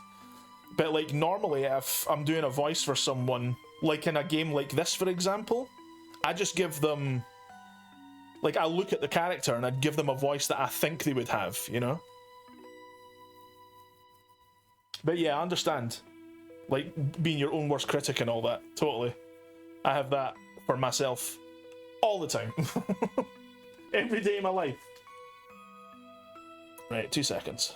But, like, normally if I'm doing a voice for someone, like in a game like this, for example, I just give them, like, I look at the character and I'd give them a voice that I think they would have, you know? But yeah, I understand. Like, being your own worst critic and all that. Totally. I have that for myself all the time. Every day of my life. Right, 2 seconds.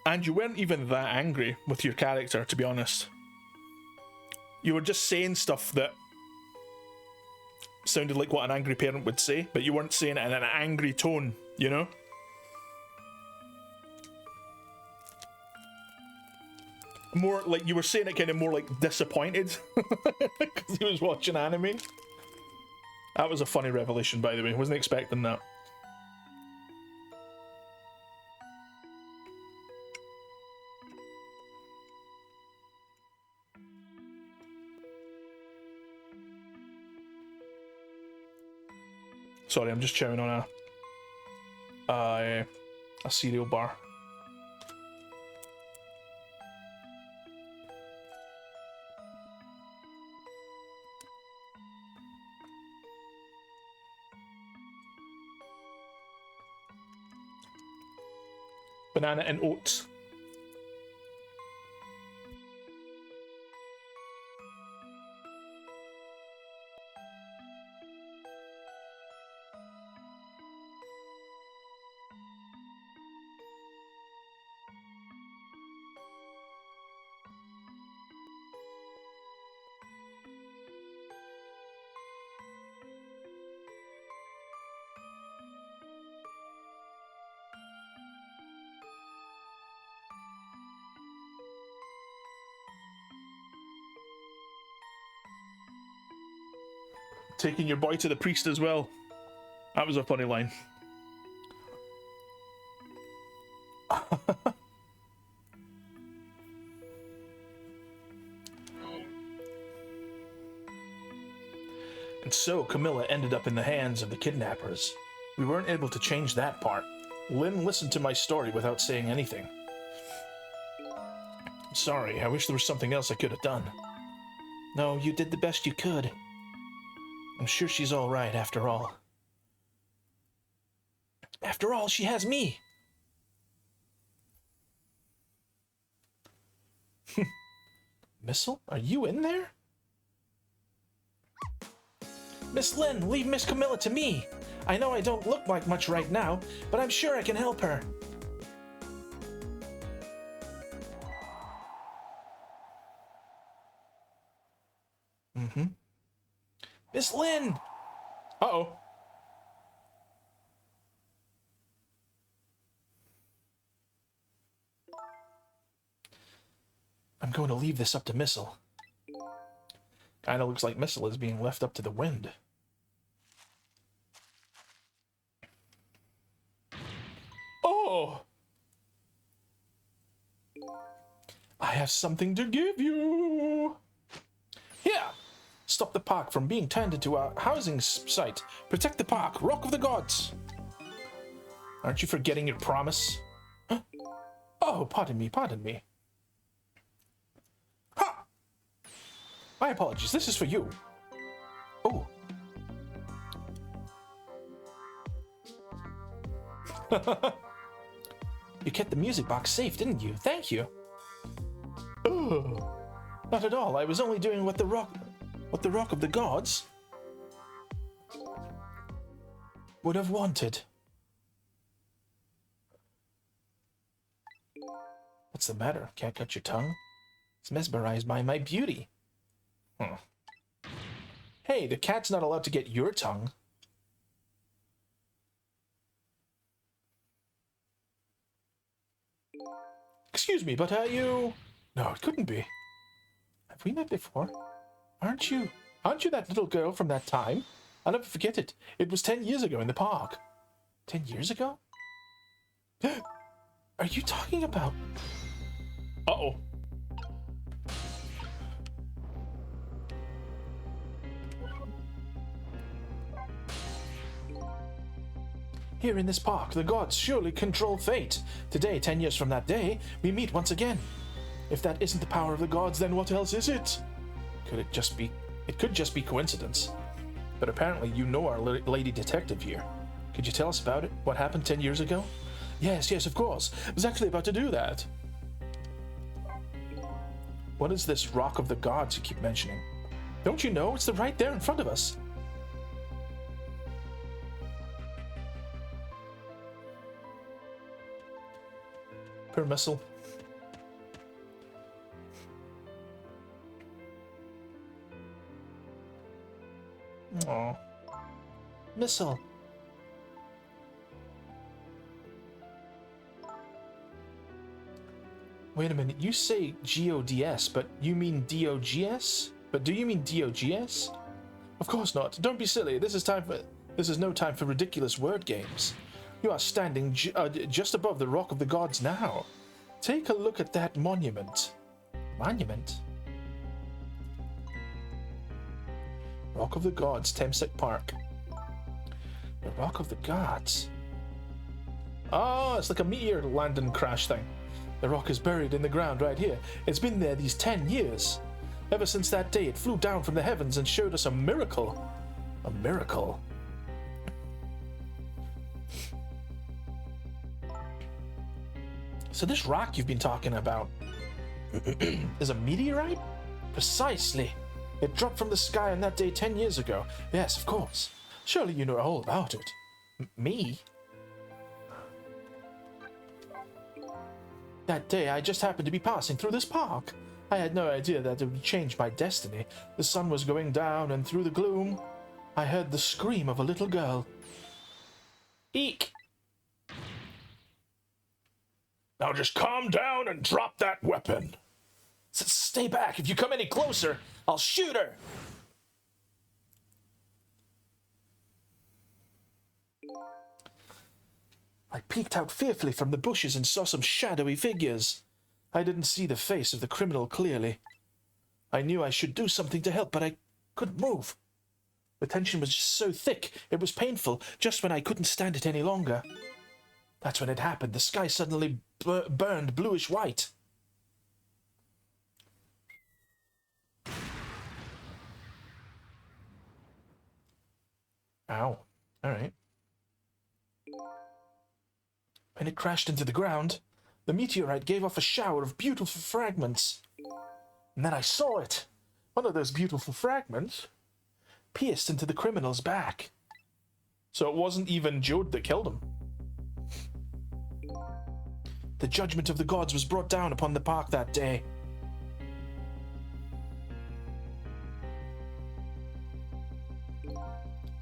And you weren't even that angry with your character, to be honest. You were just saying stuff that sounded like what an angry parent would say, but you weren't saying it in an angry tone, you know? More like you were saying it kind of more like disappointed because he was watching anime. That was a funny revelation, by the way. Wasn't expecting that. Sorry, I'm just chowing on a cereal bar. Banana and oats. taking your boy to the priest as well. That was a funny line. And so Camilla ended up in the hands of the kidnappers. We weren't able to change that part. Lynn listened to my story without saying anything. Sorry, I wish there was something else I could have done. No, you did the best you could. I'm sure she's all right after all. After all, she has me. Missile, are you in there? Miss Lynn, leave Miss Camilla to me. I know I don't look like much right now, but I'm sure I can help her. Miss Lynn! Uh-oh. I'm going to leave this up to Missile. Kinda looks like Missile is being left up to the wind. Oh! I have something to give you! Here! Stop the park from being turned into a housing site. Protect the park, Rock of the Gods! Aren't you forgetting your promise? Huh? Oh, pardon me, pardon me. Ha! My apologies, this is for you. Oh. You kept the music box safe, didn't you? Thank you. Oh, not at all. I was only doing what the Rock of the Gods would have wanted. What's the matter? Can't cut your tongue? It's mesmerized by my beauty. Hey, the cat's not allowed to get your tongue. Excuse me, but are you... No, it couldn't be. Have we met before? Aren't you that little girl from that time? I'll never forget it. It was 10 years ago in the park. 10 years ago? Are you talking about... Uh-oh. Here in this park, the gods surely control fate. Today, 10 years from that day, we meet once again. If that isn't the power of the gods, then what else is it? It could just be coincidence. But apparently you know our lady detective here. Could you tell us about it? What happened 10 years ago? Yes, of course. I was actually about to do that. What is this Rock of the Gods you keep mentioning? Don't you know? It's right there in front of us. Per Missile. Aw. Missile. Wait a minute, you say GODS, but you mean DOGS? But do you mean DOGS? Of course not. Don't be silly. This is no time for ridiculous word games. You are standing just above the Rock of the Gods now. Take a look at that monument. Monument? Rock of the Gods, Temsek Park. The Rock of the Gods. Oh, it's like a meteor landing crash thing. The rock is buried in the ground right here. It's been there these 10 years. Ever since that day, it flew down from the heavens and showed us a miracle. A miracle. So this rock you've been talking about is a meteorite? Precisely. It dropped from the sky on that day 10 years ago. Yes, of course. Surely you know all about it. Me? That day I just happened to be passing through this park. I had no idea that it would change my destiny. The sun was going down, and through the gloom, I heard the scream of a little girl. Eek! Now just calm down and drop that weapon. Stay back. If you come any closer, I'll shoot her. I peeked out fearfully from the bushes and saw some shadowy figures. I didn't see the face of the criminal clearly. I knew I should do something to help, but I couldn't move. The tension was just so thick, it was painful, just when I couldn't stand it any longer. That's when it happened. The sky suddenly burned bluish-white. Ow. All right. When it crashed into the ground, the meteorite gave off a shower of beautiful fragments. And then I saw it. One of those beautiful fragments pierced into the criminal's back. So it wasn't even Jode that killed him. The judgment of the gods was brought down upon the park that day.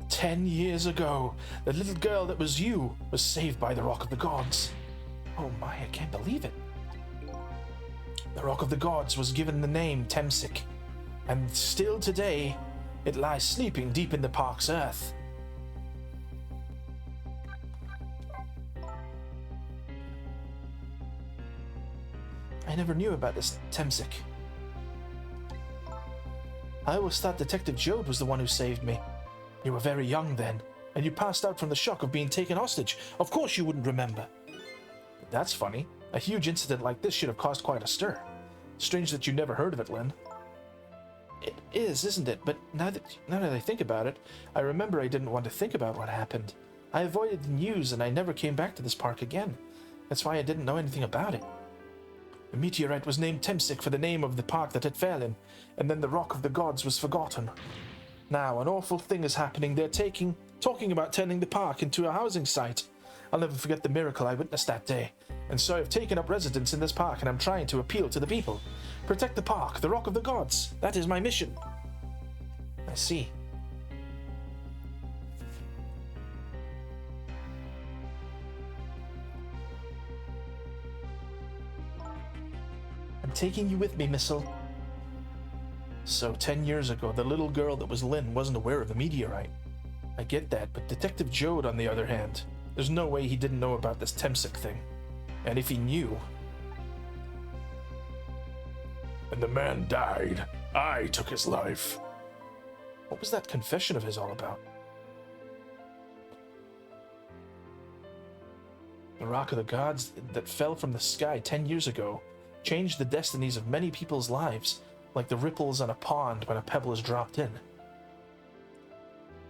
"10 years ago, the little girl that was you was saved by the Rock of the Gods." Oh my, I can't believe it. The Rock of the Gods was given the name Temsik, and still today, it lies sleeping deep in the park's earth. I never knew about this Temsik. I always thought Detective Jode was the one who saved me. You were very young then, and you passed out from the shock of being taken hostage. Of course you wouldn't remember. But that's funny. A huge incident like this should have caused quite a stir. Strange that you never heard of it, Lynn. It is, isn't it? But now that I think about it, I remember I didn't want to think about what happened. I avoided the news and I never came back to this park again. That's why I didn't know anything about it. The meteorite was named Temsik for the name of the park that it fell in, and then the Rock of the Gods was forgotten. Now, an awful thing is happening. They're talking about turning the park into a housing site. I'll never forget the miracle I witnessed that day. And so I've taken up residence in this park and I'm trying to appeal to the people. Protect the park, the Rock of the Gods. That is my mission. I see. I'm taking you with me, Missile. So 10 years ago, the little girl that was Lynn wasn't aware of the meteorite. I get that, but Detective Jode, on the other hand, there's no way he didn't know about this Temsik thing. And if he knew... And the man died. I took his life. What was that confession of his all about? The Rock of the Gods that fell from the sky 10 years ago changed the destinies of many people's lives, like the ripples on a pond when a pebble is dropped in.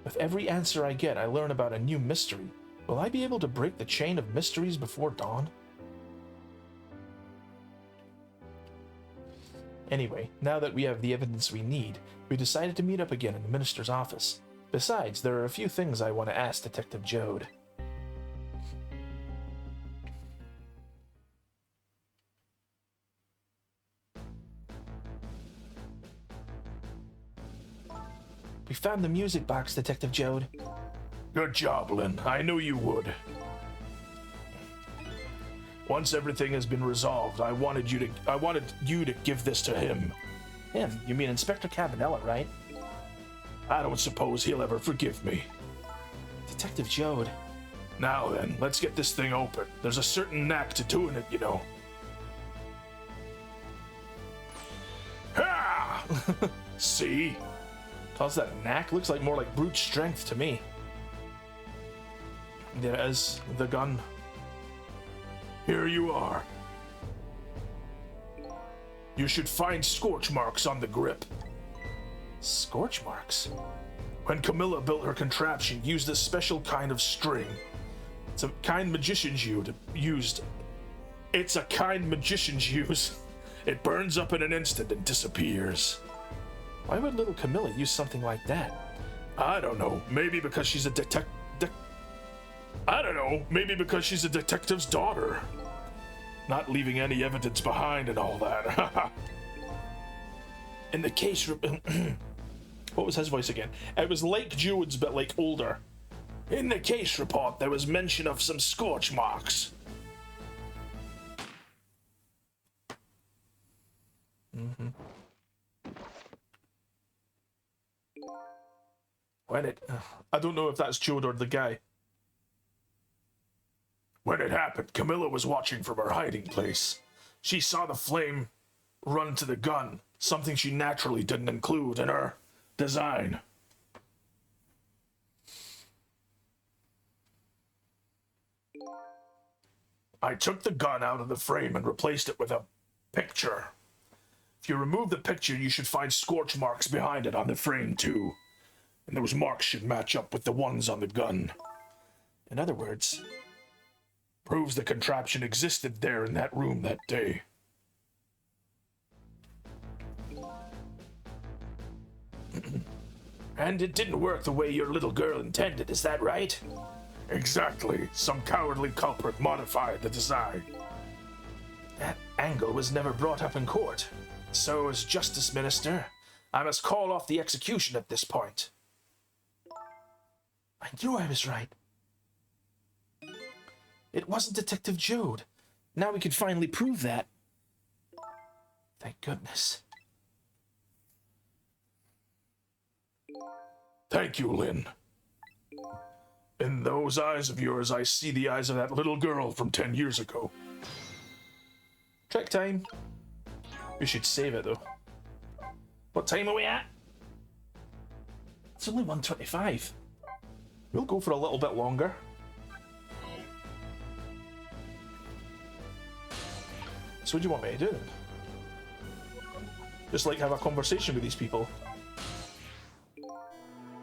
With every answer I get, I learn about a new mystery. Will I be able to break the chain of mysteries before dawn? Anyway, now that we have the evidence we need, we decided to meet up again in the minister's office. Besides, there are a few things I want to ask Detective Jode. We found the music box, Detective Jode. Good job, Lynn. I knew you would. Once everything has been resolved, I wanted you to give this to him. Him? You mean Inspector Cabanela, right? I don't suppose he'll ever forgive me. Detective Jode. Now then, let's get this thing open. There's a certain knack to doing it, you know. Ha! See? Calls that knack? Looks like more like brute strength to me. There is the gun. Here you are. You should find scorch marks on the grip. Scorch marks? When Camilla built her contraption, used a special kind of string. It's a kind magicians used. It's a kind magicians use. It burns up in an instant and disappears. Why would little Camilla use something like that? I don't know. Maybe because she's a I don't know. Maybe because she's a detective's daughter. Not leaving any evidence behind and all that. In the case... What was his voice again? It was like Jude's, but like older. In the case report, there was mention of some scorch marks. Mm-hmm. When it... I don't know if that's Jude or the guy. When it happened, Camilla was watching from her hiding place. She saw the flame run to the gun, something she naturally didn't include in her design. I took the gun out of the frame and replaced it with a picture. If you remove the picture, you should find scorch marks behind it on the frame too. And those marks should match up with the ones on the gun. In other words, Proves the contraption existed there in that room that day. and it didn't work the way your little girl intended, is that right? Exactly. Some cowardly culprit modified the design. That angle was never brought up in court. So, as Justice Minister, I must call off the execution at this point. I knew I was right. It wasn't Detective Jode. Now we can finally prove that. Thank goodness. Thank you, Lynn. In those eyes of yours, I see the eyes of that little girl from 10 years ago. Trick time. We should save it though. What time are we at? It's only 1:25. We'll go for a little bit longer. So what do you want me to do then? Just like have a conversation with these people.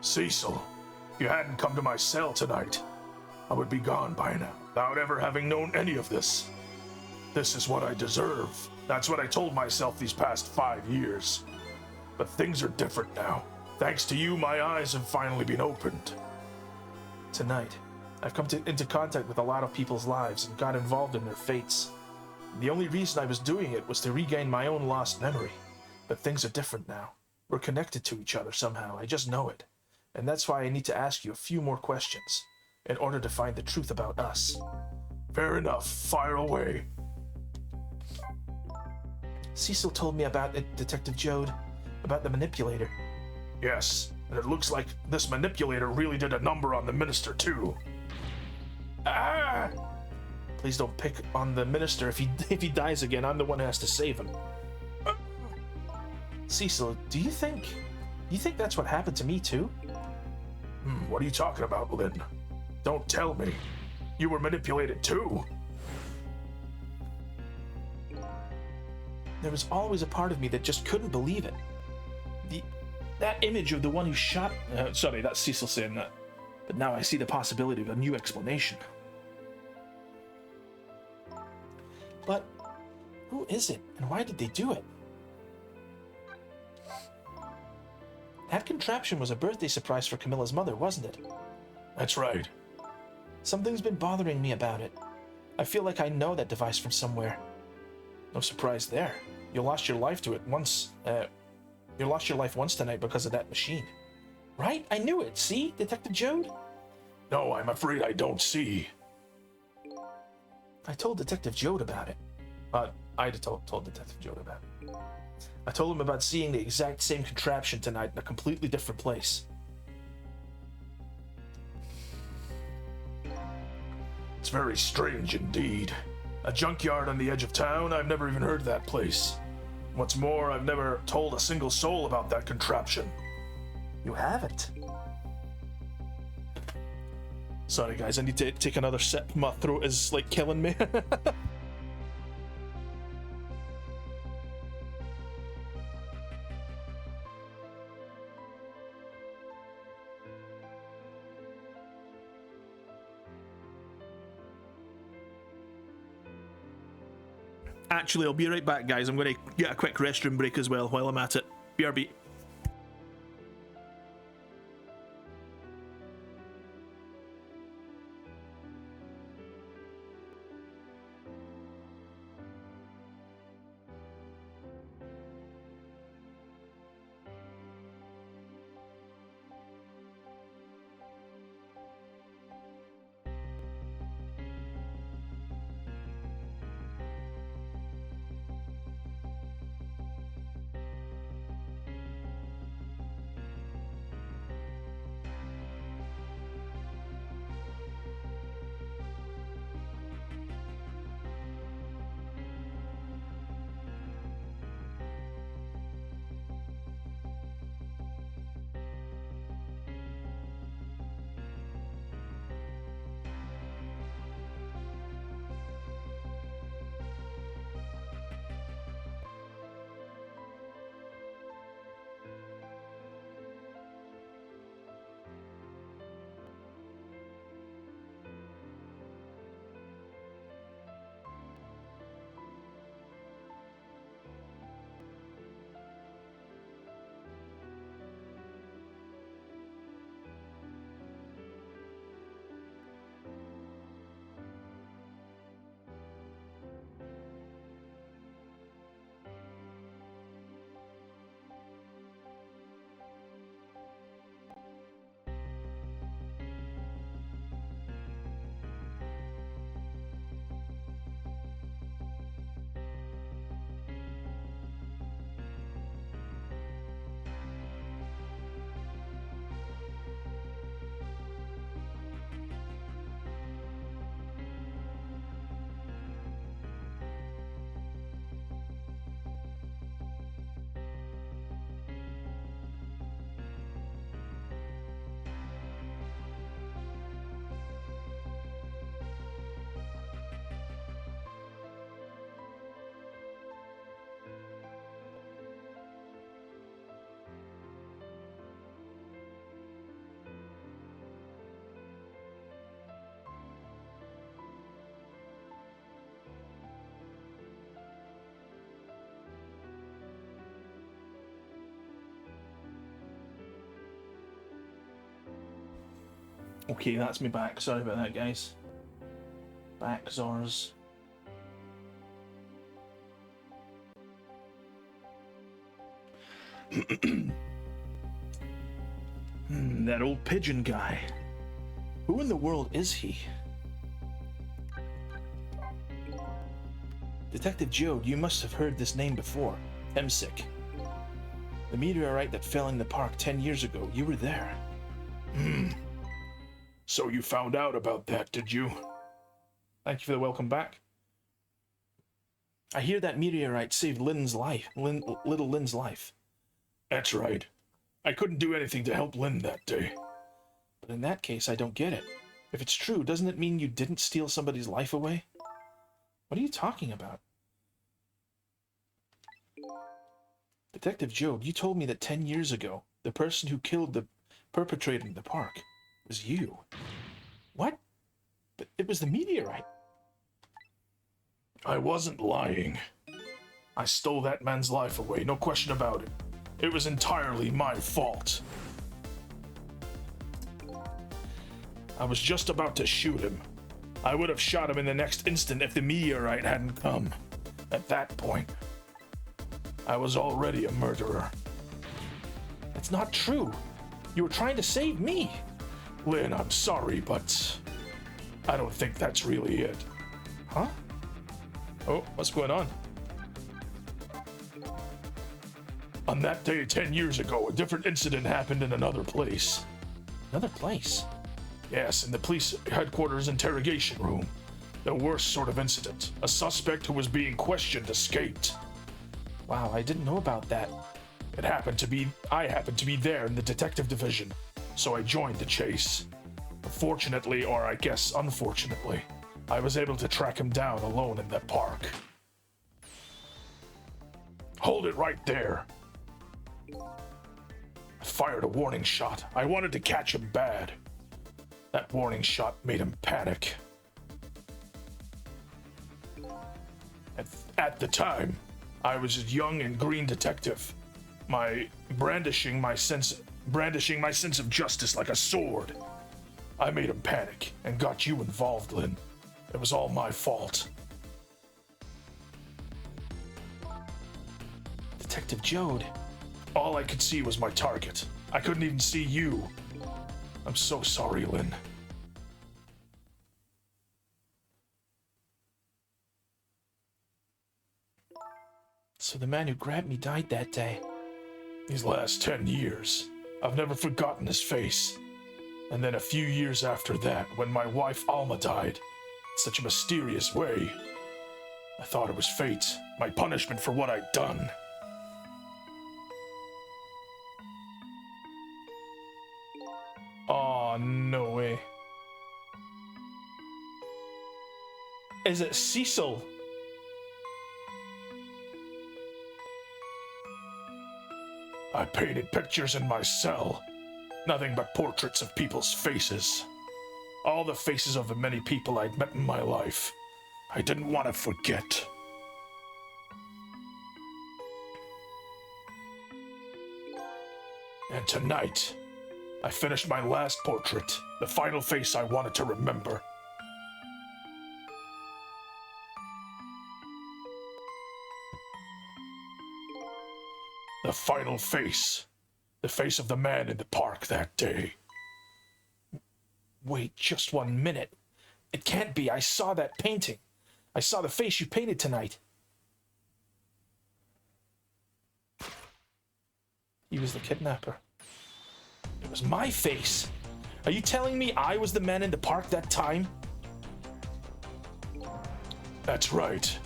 Cecil, if you hadn't come to my cell tonight, I would be gone by now, without ever having known any of this. This is what I deserve. That's what I told myself these past 5 years. But things are different now. Thanks to you, my eyes have finally been opened. Tonight, I've come into contact with a lot of people's lives and got involved in their fates. The only reason I was doing it was to regain my own lost memory. But things are different now. We're connected to each other somehow, I just know it. And that's why I need to ask you a few more questions in order to find the truth about us. Fair enough, fire away. Cecil told me about it, Detective Jode, about the manipulator. Yes, and it looks like this manipulator really did a number on the minister too. Ah! Please don't pick on the minister. If he dies again, I'm the one who has to save him. Cecil, do you think that's what happened to me too? What are you talking about, Lynn? Don't tell me. You were manipulated too. There was always a part of me that just couldn't believe it. That image of the one who shot... sorry, that's Cecil saying that. But now I see the possibility of a new explanation. But who is it, and why did they do it? That contraption was a birthday surprise for Camilla's mother, wasn't it? That's right. Something's been bothering me about it. I feel like I know that device from somewhere. No surprise there. You lost your life to it once. You lost your life once tonight because of that machine. Right? I knew it. See, Detective Jode? No, I'm afraid I don't see. I told Detective Jode about it. I told Detective Jode about it. I told him about seeing the exact same contraption tonight in a completely different place. It's very strange indeed. A junkyard on the edge of town? I've never even heard of that place. What's more, I've never told a single soul about that contraption. You haven't? Sorry guys, I need to take another sip. My throat is like killing me. Actually, I'll be right back, guys. I'm going to get a quick restroom break as well while I'm at it. BRB. Okay, that's me back. Sorry about that, guys. Back, Zors. That old pigeon guy. Who in the world is he? Detective Jode, you must have heard this name before. Emsic. The meteorite that fell in the park 10 years ago. You were there. So you found out about that, did you? Thank you for the welcome back. I hear that meteorite saved Lynn's life. Little Lynn's life. That's right. I couldn't do anything to help Lynn that day. But in that case, I don't get it. If it's true, doesn't it mean you didn't steal somebody's life away? What are you talking about? Detective Jode, you told me that 10 years ago, the person who killed the perpetrator in the park was you. What? But it was the meteorite. I wasn't lying. I stole that man's life away, no question about it. It was entirely my fault. I was just about to shoot him. I would have shot him in the next instant if the meteorite hadn't come. At that point, I was already a murderer. That's not true. You were trying to save me. Lynn, I'm sorry, but I don't think that's really it. Huh? Oh, what's going on? On that day 10 years ago, a different incident happened in another place. Another place? Yes, in the police headquarters interrogation room. The worst sort of incident. A suspect who was being questioned escaped. Wow, I didn't know about that. I happened to be there in the detective division, so I joined the chase. Fortunately, or I guess unfortunately, I was able to track him down alone in that park. Hold it right there. I fired a warning shot. I wanted to catch him bad. That warning shot made him panic. At the time, I was a young and green detective, brandishing my sense of justice like a sword. I made him panic and got you involved, Lynn. It was all my fault. Detective Jode. All I could see was my target. I couldn't even see you. I'm so sorry, Lynn. So the man who grabbed me died that day. These last 10 years, I've never forgotten his face. And then a few years after that, when my wife Alma died, in such a mysterious way, I thought it was fate, my punishment for what I'd done. Oh, no way. Is it Cecil? I painted pictures in my cell. Nothing but portraits of people's faces. All the faces of the many people I'd met in my life. I didn't want to forget. And tonight, I finished my last portrait, the final face I wanted to remember. The final face. The face of the man in the park that day. Wait just 1 minute. It can't be. I saw that painting. I saw the face you painted tonight. He was the kidnapper. It was my face. Are you telling me I was the man in the park that time? That's right.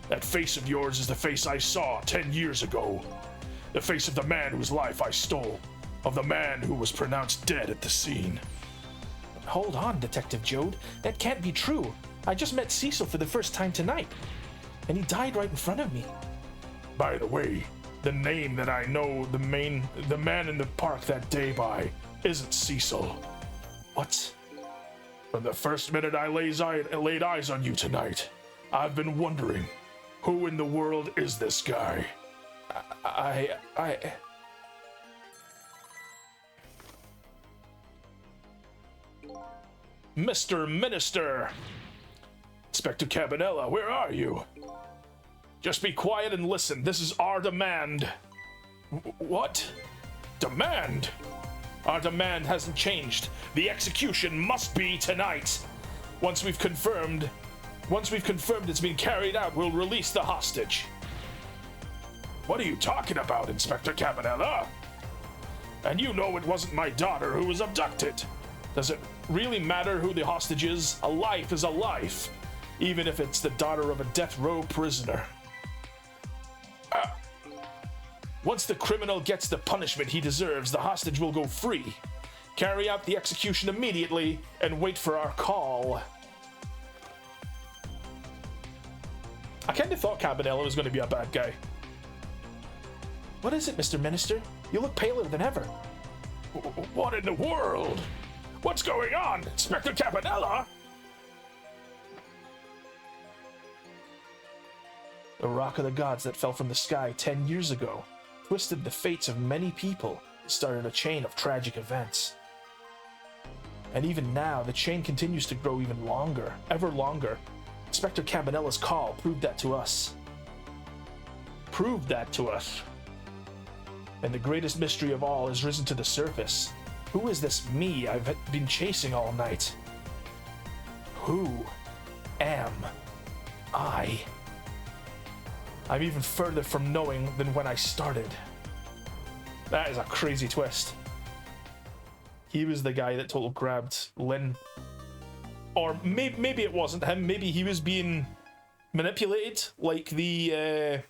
That face of yours is the face I saw 10 years ago. The face of the man whose life I stole. Of the man who was pronounced dead at the scene. Hold on, Detective Jode. That can't be true. I just met Cecil for the first time tonight. And he died right in front of me. By the way, the name that I know the man in the park that day isn't Cecil. What? From the first minute I laid eyes on you tonight, I've been wondering, who in the world is this guy? Mr. Minister! Inspector Cabanela, where are you? Just be quiet and listen. This is our demand. What? Demand? Our demand hasn't changed. The execution must be tonight. Once we've confirmed it's been carried out, we'll release the hostage. What are you talking about, Inspector Cabanela? And you know it wasn't my daughter who was abducted. Does it really matter who the hostage is? A life is a life, even if it's the daughter of a death row prisoner. Once the criminal gets the punishment he deserves, the hostage will go free. Carry out the execution immediately and wait for our call. I kind of thought Cabanela was going to be a bad guy. What is it, Mr. Minister? You look paler than ever. What in the world? What's going on, Inspector Cabanela? The rock of the gods that fell from the sky 10 years ago twisted the fates of many people, started a chain of tragic events. And even now, the chain continues to grow even longer, ever longer. Inspector Cabanela's call proved that to us. And the greatest mystery of all has risen to the surface. Who is this me I've been chasing all night? Who am I? I'm even further from knowing than when I started. That is a crazy twist. He was the guy that totally grabbed Lynn. Or maybe it wasn't him. Maybe he was being manipulated, like the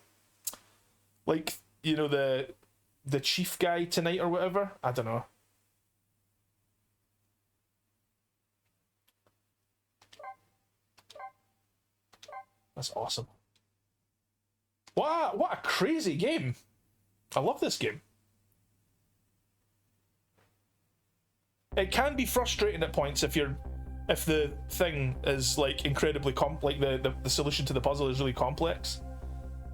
chief guy tonight or whatever. I don't know. That's awesome. Wow, what a crazy game. I love this game. It can be frustrating at points if the thing is like incredibly the solution to the puzzle is really complex.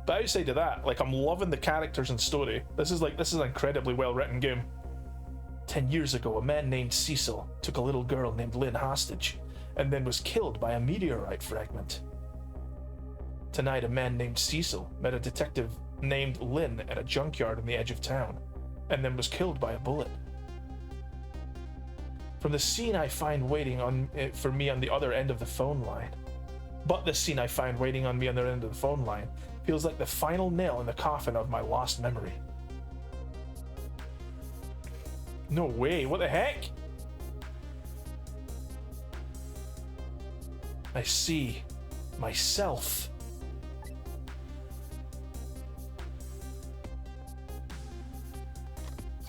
But outside of that, like, I'm loving the characters and story. This is an incredibly well written game. 10 years ago, a man named Cecil took a little girl named Lynn hostage and then was killed by a meteorite fragment. Tonight, a man named Cecil met a detective named Lynn at a junkyard on the edge of town, and then was killed by a bullet. From the scene I find waiting for me on the other end of the phone line, feels like the final nail in the coffin of my lost memory. No way, what the heck? I see myself.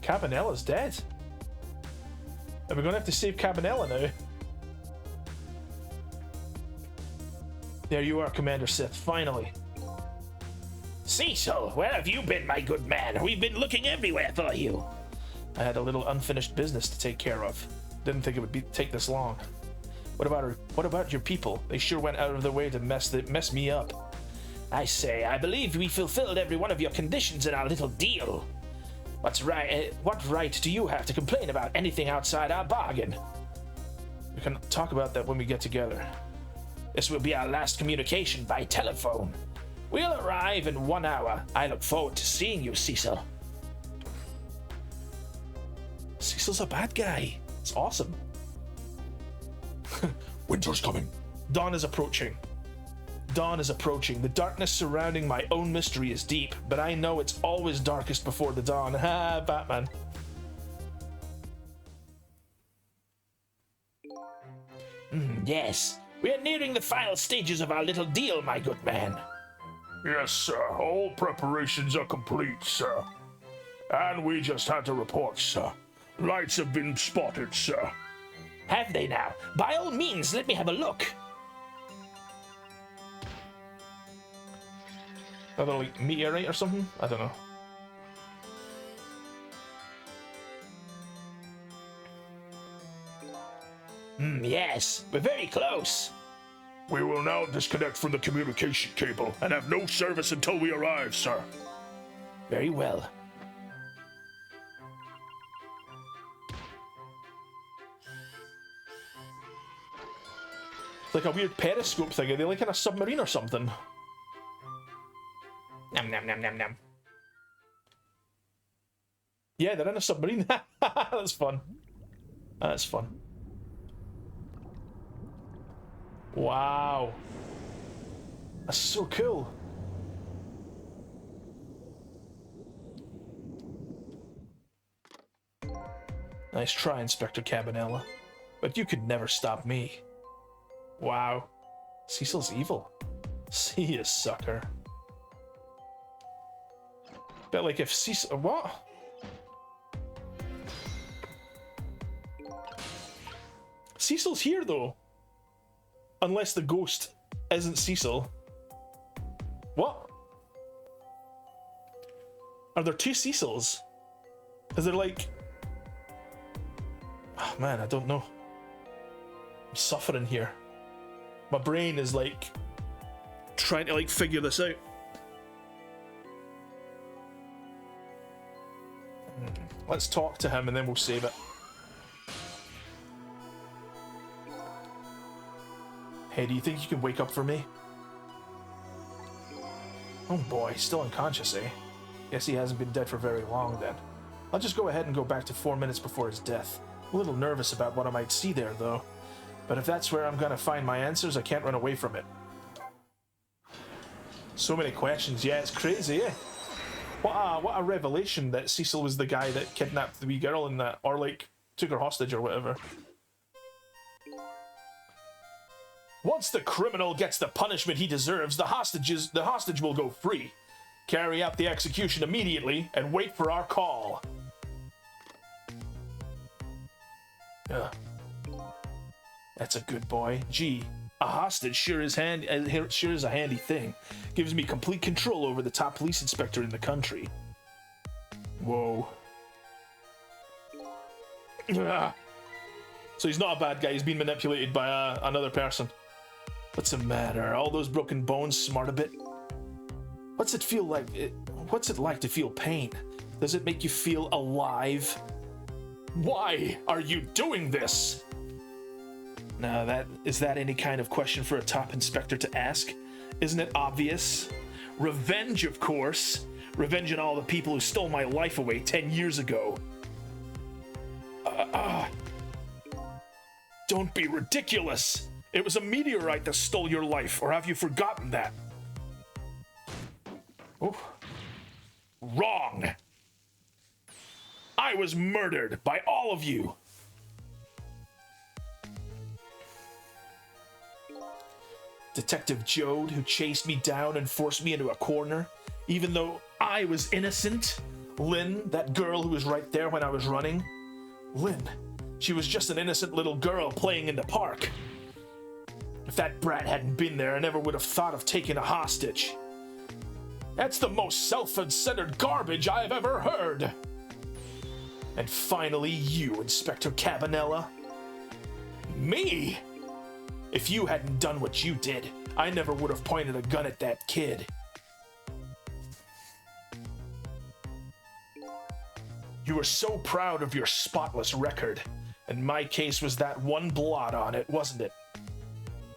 Cabanela's dead. And we're gonna have to save Cabanela now. There you are, Commander Sith, finally. Cecil, where have you been, my good man? We've been looking everywhere for you. I had a little unfinished business to take care of. Didn't think it would take this long. What about your people? They sure went out of their way to mess me up. I say, I believe we fulfilled every one of your conditions in our little deal. What right do you have to complain about anything outside our bargain? We can talk about that when we get together. This will be our last communication by telephone. We'll arrive in 1 hour. I look forward to seeing you, Cecil. Cecil's a bad guy. It's awesome. Winter's coming. Dawn is approaching. The darkness surrounding my own mystery is deep, but I know it's always darkest before the dawn. Ha, Batman. Yes, we are nearing the final stages of our little deal, my good man. Yes, sir. All preparations are complete, sir. And we just had to report, sir. Lights have been spotted, sir. Have they now? By all means, let me have a look. Another, like, meteorite or something? I don't know. Yes, we're very close. We will now disconnect from the communication cable and have no service until we arrive, sir. Very well. It's like a weird periscope thing. Are they like in a submarine or something? Nom nom nom nom nom. Yeah, they're in a submarine. That's fun. That's fun. Wow. That's so cool. Nice try, Inspector Cabanela. But you could never stop me. Wow. Cecil's evil. See you, sucker. Bet like if Cecil... What? Cecil's here, though. Unless the ghost isn't Cecil. What? Are there two Cecils? Is there like... Oh, man, I don't know. I'm suffering here. My brain is like trying to like figure this out. Let's talk to him and then we'll save it. Hey, do you think you can wake up for me? Oh boy, still unconscious, eh? Guess he hasn't been dead for very long then. I'll just go ahead and go back to 4 minutes before his death. A little nervous about what I might see there, though. But if that's where I'm gonna find my answers, I can't run away from it. So many questions, yeah, it's crazy, eh? What a revelation that Cecil was the guy that kidnapped the wee girl and that, or like, took her hostage or whatever. Once the criminal gets the punishment he deserves, the hostage will go free. Carry out the execution immediately and wait for our call. That's a good boy. Gee, a hostage sure is a handy thing. Gives me complete control over the top police inspector in the country. Whoa. So he's not a bad guy. He's been manipulated by another person. What's the matter? All those broken bones smart a bit? What's it feel like? What's it like to feel pain? Does it make you feel alive? Why are you doing this? Now, is that any kind of question for a top inspector to ask? Isn't it obvious? Revenge, of course. Revenge on all the people who stole my life away 10 years ago. Don't be ridiculous. It was a meteorite that stole your life, or have you forgotten that? Oh. Wrong. I was murdered by all of you. Detective Jode, who chased me down and forced me into a corner, even though I was innocent. Lynn, that girl who was right there when I was running. Lynn, she was just an innocent little girl playing in the park. If that brat hadn't been there, I never would have thought of taking a hostage. That's the most self-centered garbage I've ever heard. And finally, you, Inspector Cabanela. Me? If you hadn't done what you did, I never would have pointed a gun at that kid. You were so proud of your spotless record, and my case was that one blot on it, wasn't it?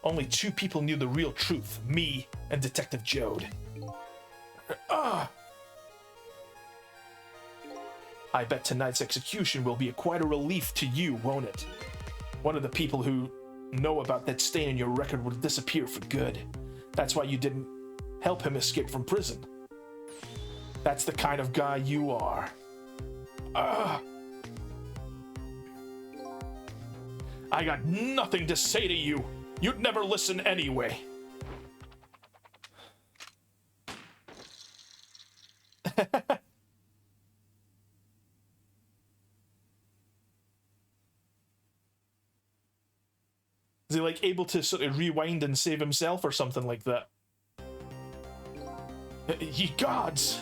Only two people knew the real truth, me and Detective Jode. I bet tonight's execution will be quite a relief to you, won't it? One of the people who know about that stain in your record will disappear for good. That's why you didn't help him escape from prison. That's the kind of guy you are. I got nothing to say to you. You'd never listen anyway. Is he like able to sort of rewind and save himself or something like that? Ye gods!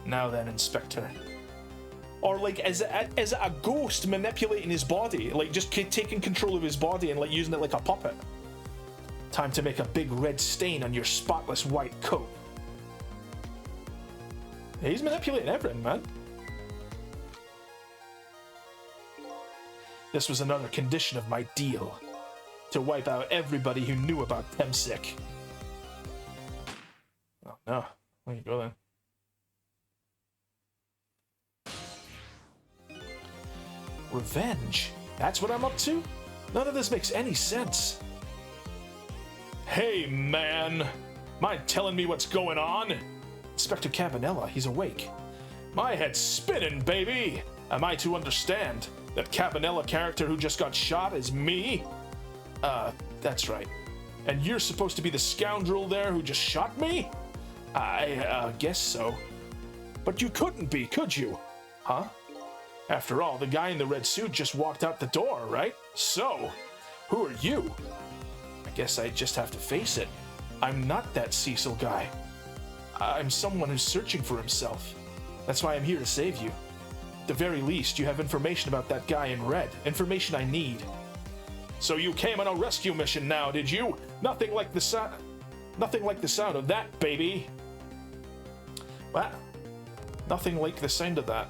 Now then, Inspector. Or like, is it a ghost manipulating his body? Like just taking control of his body and like using it like a puppet? Time to make a big red stain on your spotless white coat. He's manipulating everything, man. This was another condition of my deal. to wipe out everybody who knew about Temsic. Oh no, there you go then. Revenge? That's what I'm up to? None of this makes any sense. Hey man, mind telling me what's going on? Inspector Cabanela, he's awake. My head's spinning, baby! Am I to understand that Cabanela character who just got shot is me? That's right. And you're supposed to be the scoundrel there who just shot me? I guess so. But you couldn't be, could you? Huh? After all, the guy in the red suit just walked out the door, right? So, who are you? I guess I just have to face it. I'm not that Cecil guy. I'm someone who's searching for himself. That's why I'm here to save you. At the very least, you have information about that guy in red. Information I need. So you came on a rescue mission now, did you? Nothing like the sound of that, baby. What? Nothing like the sound of that.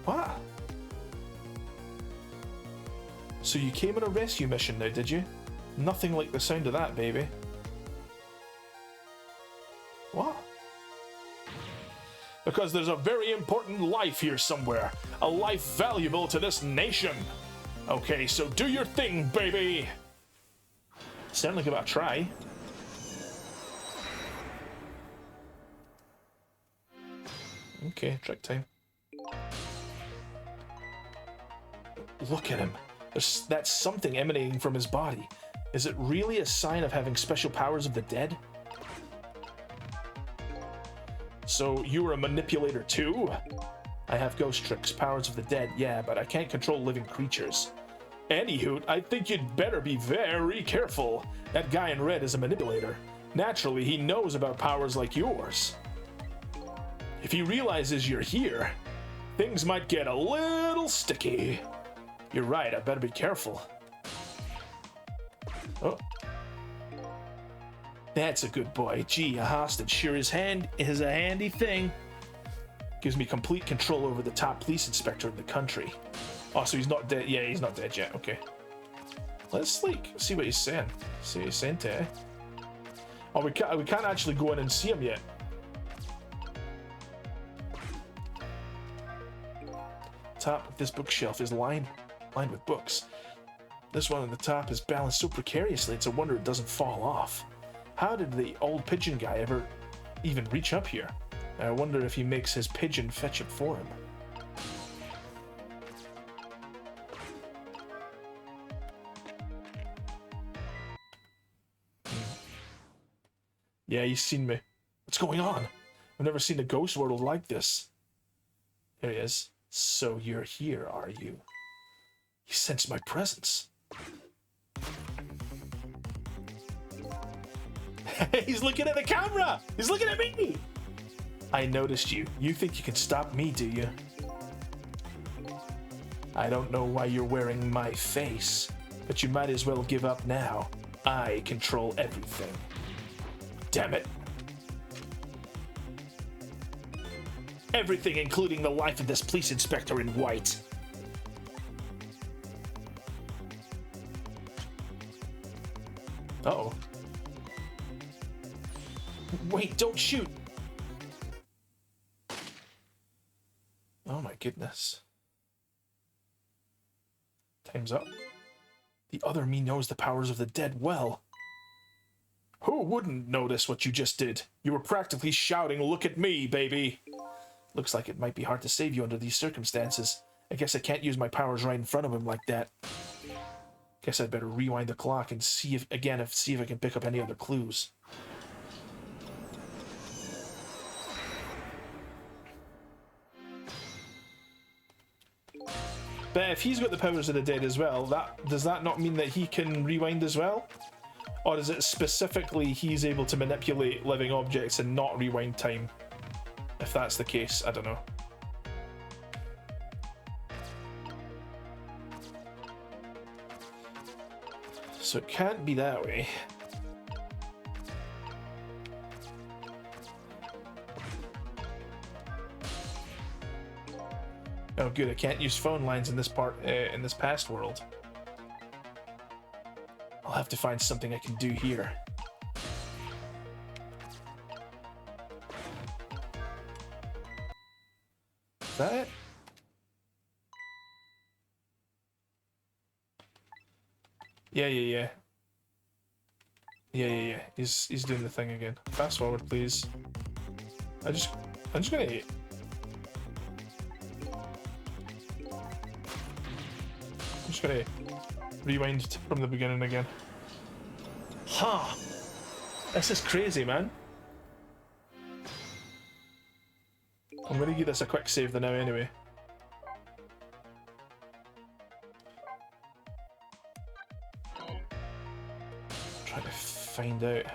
What? So you came on a rescue mission now, did you? Nothing like the sound of that, baby. What? Because there's a very important life here somewhere. A life valuable to this nation. Okay, so do your thing, baby. Sound like about to try. Okay, trick time. Look at him. That's something emanating from his body. Is it really a sign of having special powers of the dead? So you were a manipulator too? I have ghost tricks, powers of the dead, yeah, but I can't control living creatures. Anywho, I think you'd better be very careful. That guy in red is a manipulator. Naturally, he knows about powers like yours. If he realizes you're here, things might get a little sticky. You're right, I better be careful. Oh. That's a good boy. Gee, a hostage sure is a handy thing. Gives me complete control over the top police inspector in the country. Oh, so he's not dead. Yeah, he's not dead yet. Okay. Let's see what he's saying. See what he's saying to. Oh, we can't actually go in and see him yet. Top of this bookshelf is lined with books. This one on the top is balanced so precariously, it's a wonder it doesn't fall off. How did the old pigeon guy ever even reach up here? I wonder if he makes his pigeon fetch it for him. Yeah, he's seen me. What's going on? I've never seen a ghost world like this. There he is. So you're here, are you? You sense my presence. He's looking at the camera! He's looking at me! I noticed you. You think you can stop me, do you? I don't know why you're wearing my face, but you might as well give up now. I control everything. Damn it. Everything, including the life of this police inspector in white. Uh-oh. Wait, don't shoot! Oh my goodness. Time's up. The other me knows the powers of the dead well. Who wouldn't notice what you just did? You were practically shouting, "Look at me, baby!" Looks like it might be hard to save you under these circumstances. I guess I can't use my powers right in front of him like that. Guess I'd better rewind the clock and see if I can pick up any other clues. But if he's got the powers of the dead as well, does that not mean that he can rewind as well? Or is it specifically he's able to manipulate living objects and not rewind time? If that's the case, I don't know. So it can't be that way. Oh, good. I can't use phone lines in this in this past world. I'll have to find something I can do here. Is that it? Yeah. He's doing the thing again. Fast forward, please. I'm just gonna. I'm just gonna rewind from the beginning again. Huh. This is crazy, man. I'm gonna give this a quick save now anyway. Trying to find out.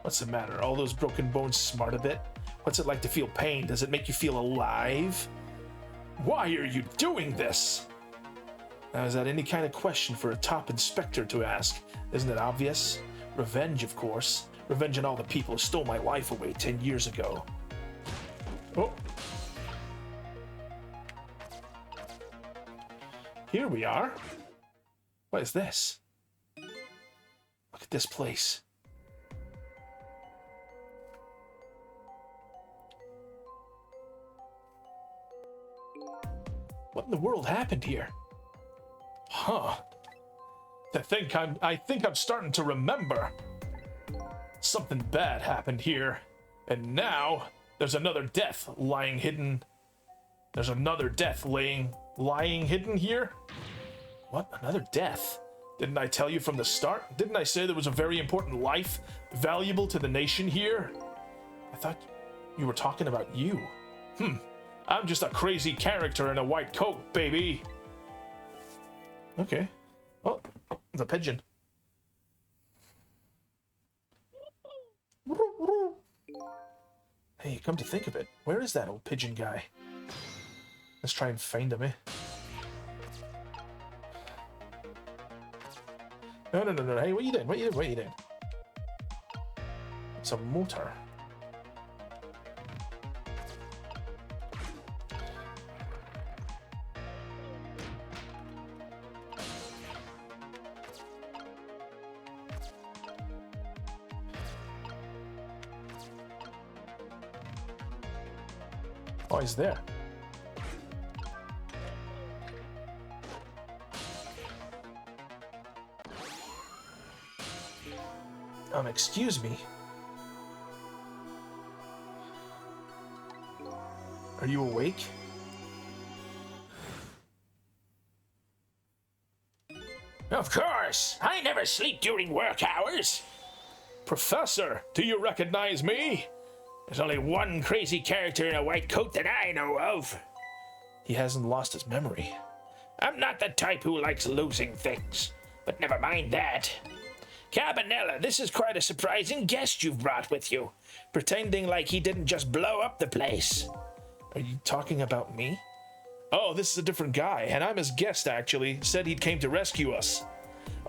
What's the matter? All those broken bones smart a bit? What's it like to feel pain? Does it make you feel alive? Why are you doing this? Now, is that any kind of question for a top inspector to ask? Isn't it obvious? Revenge, of course. Revenge on all the people who stole my life away 10 years ago. Oh. Here we are. What is this? Look at this place. What in the world happened here? Huh. I think I'm starting to remember. Something bad happened here. And now there's another death lying hidden. There's another death lying hidden here? What? Another death? Didn't I tell you from the start? Didn't I say there was a very important life valuable to the nation here? I thought you were talking about you. I'm just a crazy character in a white coat, baby. Okay. Oh, it's a pigeon. Hey, come to think of it, where is that old pigeon guy? Let's try and find him, eh? No. Hey, what are you doing? What are you doing? It's a motor. Oh, he's there. Excuse me. Are you awake? Of course! I never sleep during work hours! Professor, do you recognize me? There's only one crazy character in a white coat that I know of. He hasn't lost his memory. I'm not the type who likes losing things, but never mind that. Cabanela, this is quite a surprising guest you've brought with you, pretending like he didn't just blow up the place. Are you talking about me? Oh, this is a different guy, and I'm his guest actually. Said he'd came to rescue us.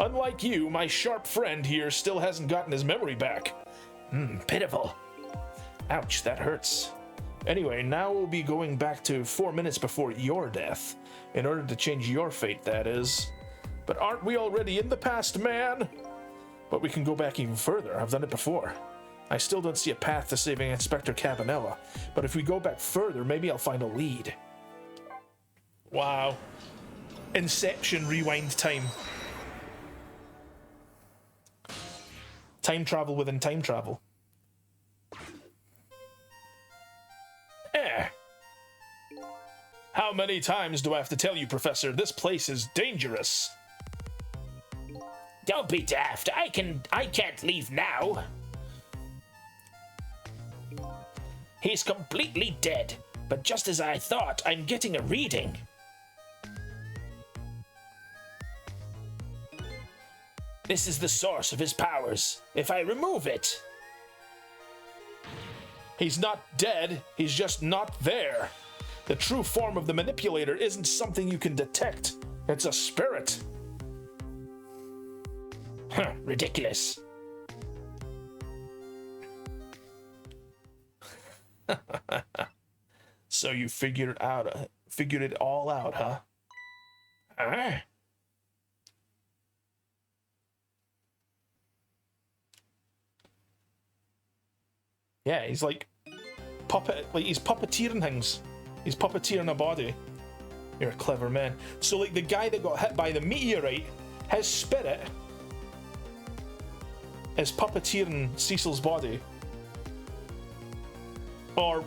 Unlike you, my sharp friend here still hasn't gotten his memory back. Pitiful. Ouch, that hurts. Anyway, now we'll be going back to 4 minutes before your death, in order to change your fate, that is. But aren't we already in the past, man? But we can go back even further. I've done it before. I still don't see a path to saving Inspector Cabanela, but if we go back further, maybe I'll find a lead. Wow. Inception rewind time. Time travel within time travel. How many times do I have to tell you, Professor? This place is dangerous. Don't be daft. I can't leave now. He's completely dead. But just as I thought, I'm getting a reading. This is the source of his powers. If I remove it... He's not dead, he's just not there. The true form of the manipulator isn't something you can detect. It's a spirit. Huh, ridiculous. So you figured it all out, huh? Huh? Yeah, he's like he's puppeteering things. He's puppeteering a body. You're a clever man. So like the guy that got hit by the meteorite, his spirit is puppeteering Cecil's body. Or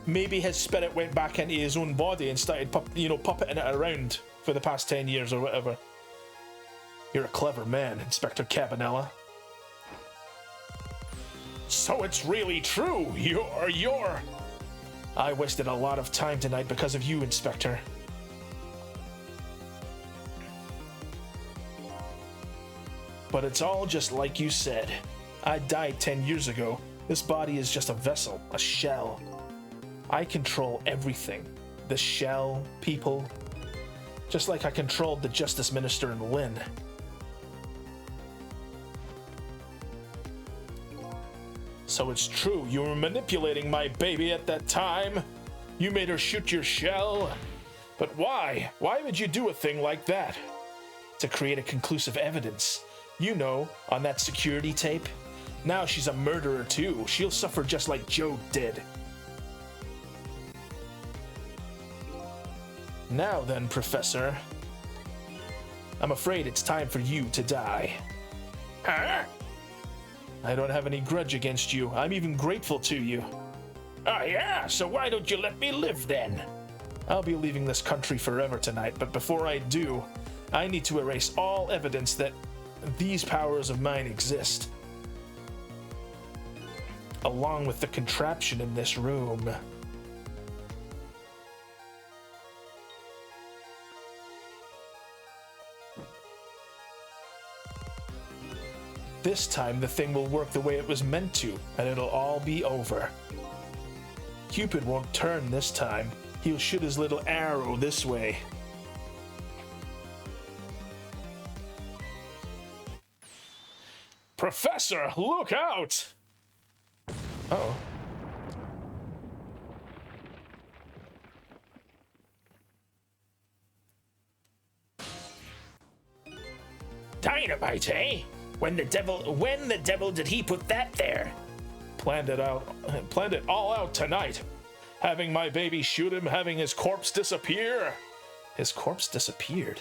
maybe his spirit went back into his own body and started puppeting it around for the past 10 years or whatever. You're a clever man, Inspector Cabanela. So it's really true. You're... I wasted a lot of time tonight because of you, Inspector. But it's all just like you said. I died 10 years ago. This body is just a vessel, a shell. I control everything. The shell, people. Just like I controlled the Justice Minister and Lynn. So it's true, you were manipulating my baby at that time. You made her shoot your shell. But why? Why would you do a thing like that? To create a conclusive evidence. You know, on that security tape. Now she's a murderer too. She'll suffer just like Joe did. Now then, Professor. I'm afraid it's time for you to die. Huh? I don't have any grudge against you. I'm even grateful to you. Oh yeah? So why don't you let me live then? I'll be leaving this country forever tonight, but before I do, I need to erase all evidence that these powers of mine exist. Along with the contraption in this room. This time the thing will work the way it was meant to, and it'll all be over. Cupid won't turn this time. He'll shoot his little arrow this way. Professor, look out! Uh-oh. Dynamite, eh? When the devil did he put that there? Planned it all out tonight. Having my baby shoot him, having his corpse disappear. His corpse disappeared.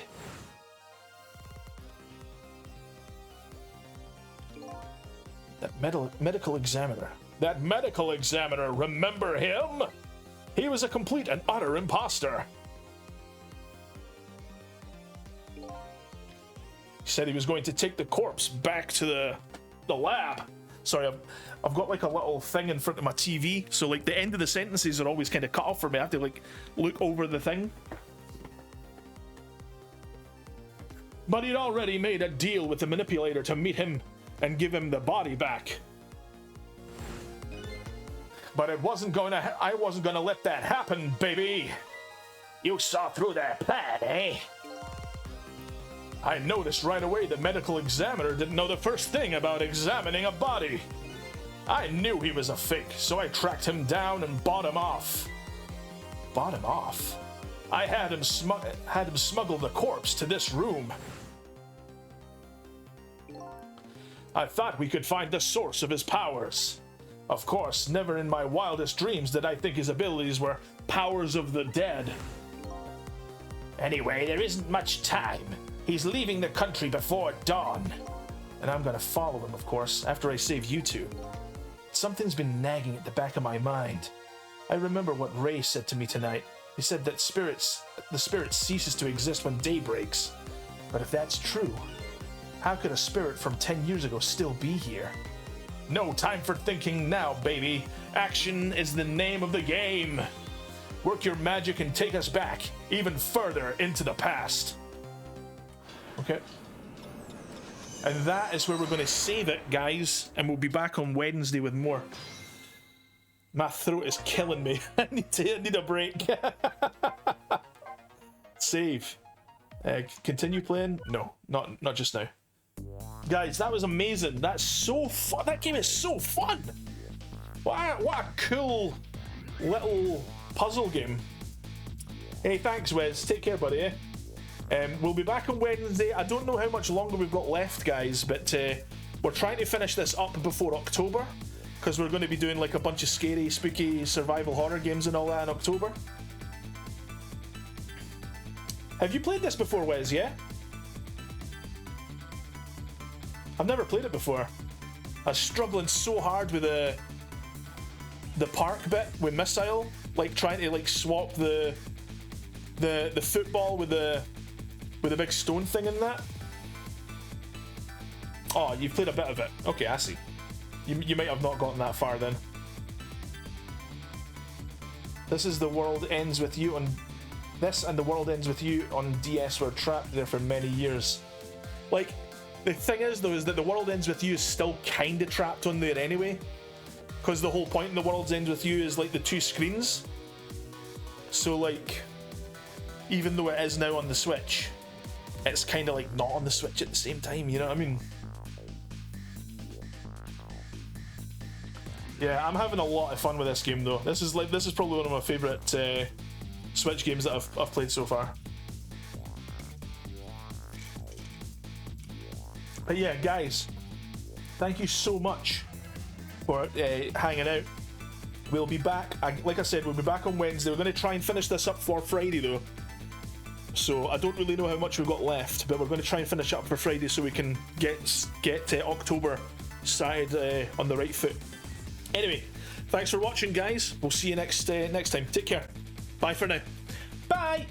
That medical examiner. That medical examiner, remember him? He was a complete and utter imposter. He said he was going to take the corpse back to the lab. Sorry, I've got like a little thing in front of my TV, so like the end of the sentences are always kind of cut off for me. I have to like look over the thing. But he'd already made a deal with the manipulator to meet him and give him the body back. But I wasn't gonna let that happen, baby. You saw through their plan, eh? I noticed right away the medical examiner didn't know the first thing about examining a body. I knew he was a fake, so I tracked him down and bought him off. Bought him off? I had him smuggle the corpse to this room. I thought we could find the source of his powers. Of course, never in my wildest dreams did I think his abilities were powers of the dead. Anyway, there isn't much time. He's leaving the country before dawn. And I'm gonna follow him, of course, after I save you two. Something's been nagging at the back of my mind. I remember what Ray said to me tonight. He said that the spirit ceases to exist when day breaks. But if that's true, how could a spirit from 10 years ago still be here? No time for thinking now, baby. Action is the name of the game. Work your magic and take us back, even further into the past. Okay. And that is where we're going to save it, guys. And we'll be back on Wednesday with more. My throat is killing me. I need a break. Save. Continue playing? No, not just now. Guys, that was amazing. That's so fun. That game is so fun. What a cool little puzzle game. Hey, thanks, Wes. Take care, buddy. We'll be back on Wednesday. I don't know how much longer we've got left, guys, but we're trying to finish this up before October, because we're going to be doing like a bunch of scary, spooky survival horror games and all that in October. Have you played this before, Wes? Yeah? I've never played it before. I was struggling so hard with the park bit with Missile, like trying to like swap the football with the big stone thing in that. Oh, you've played a bit of it. Okay, I see. You might have not gotten that far then. This is The World Ends With You on... This and The World Ends With You on DS were trapped there for many years. Like, the thing is though, is that The World Ends With You is still kinda trapped on there anyway. Because the whole point in The World Ends With You is like the two screens. So like, even though it is now on the Switch, it's kinda like not on the Switch at the same time, you know what I mean? Yeah, I'm having a lot of fun with this game though. This is probably one of my favourite Switch games that I've played so far. But yeah, guys, thank you so much for hanging out. We'll be back, like I said, we'll be back on Wednesday. We're going to try and finish this up for Friday though. So I don't really know how much we've got left, but we're going to try and finish up for Friday so we can get October started on the right foot. Anyway, thanks for watching, guys. We'll see you next time. Take care. Bye for now. Bye!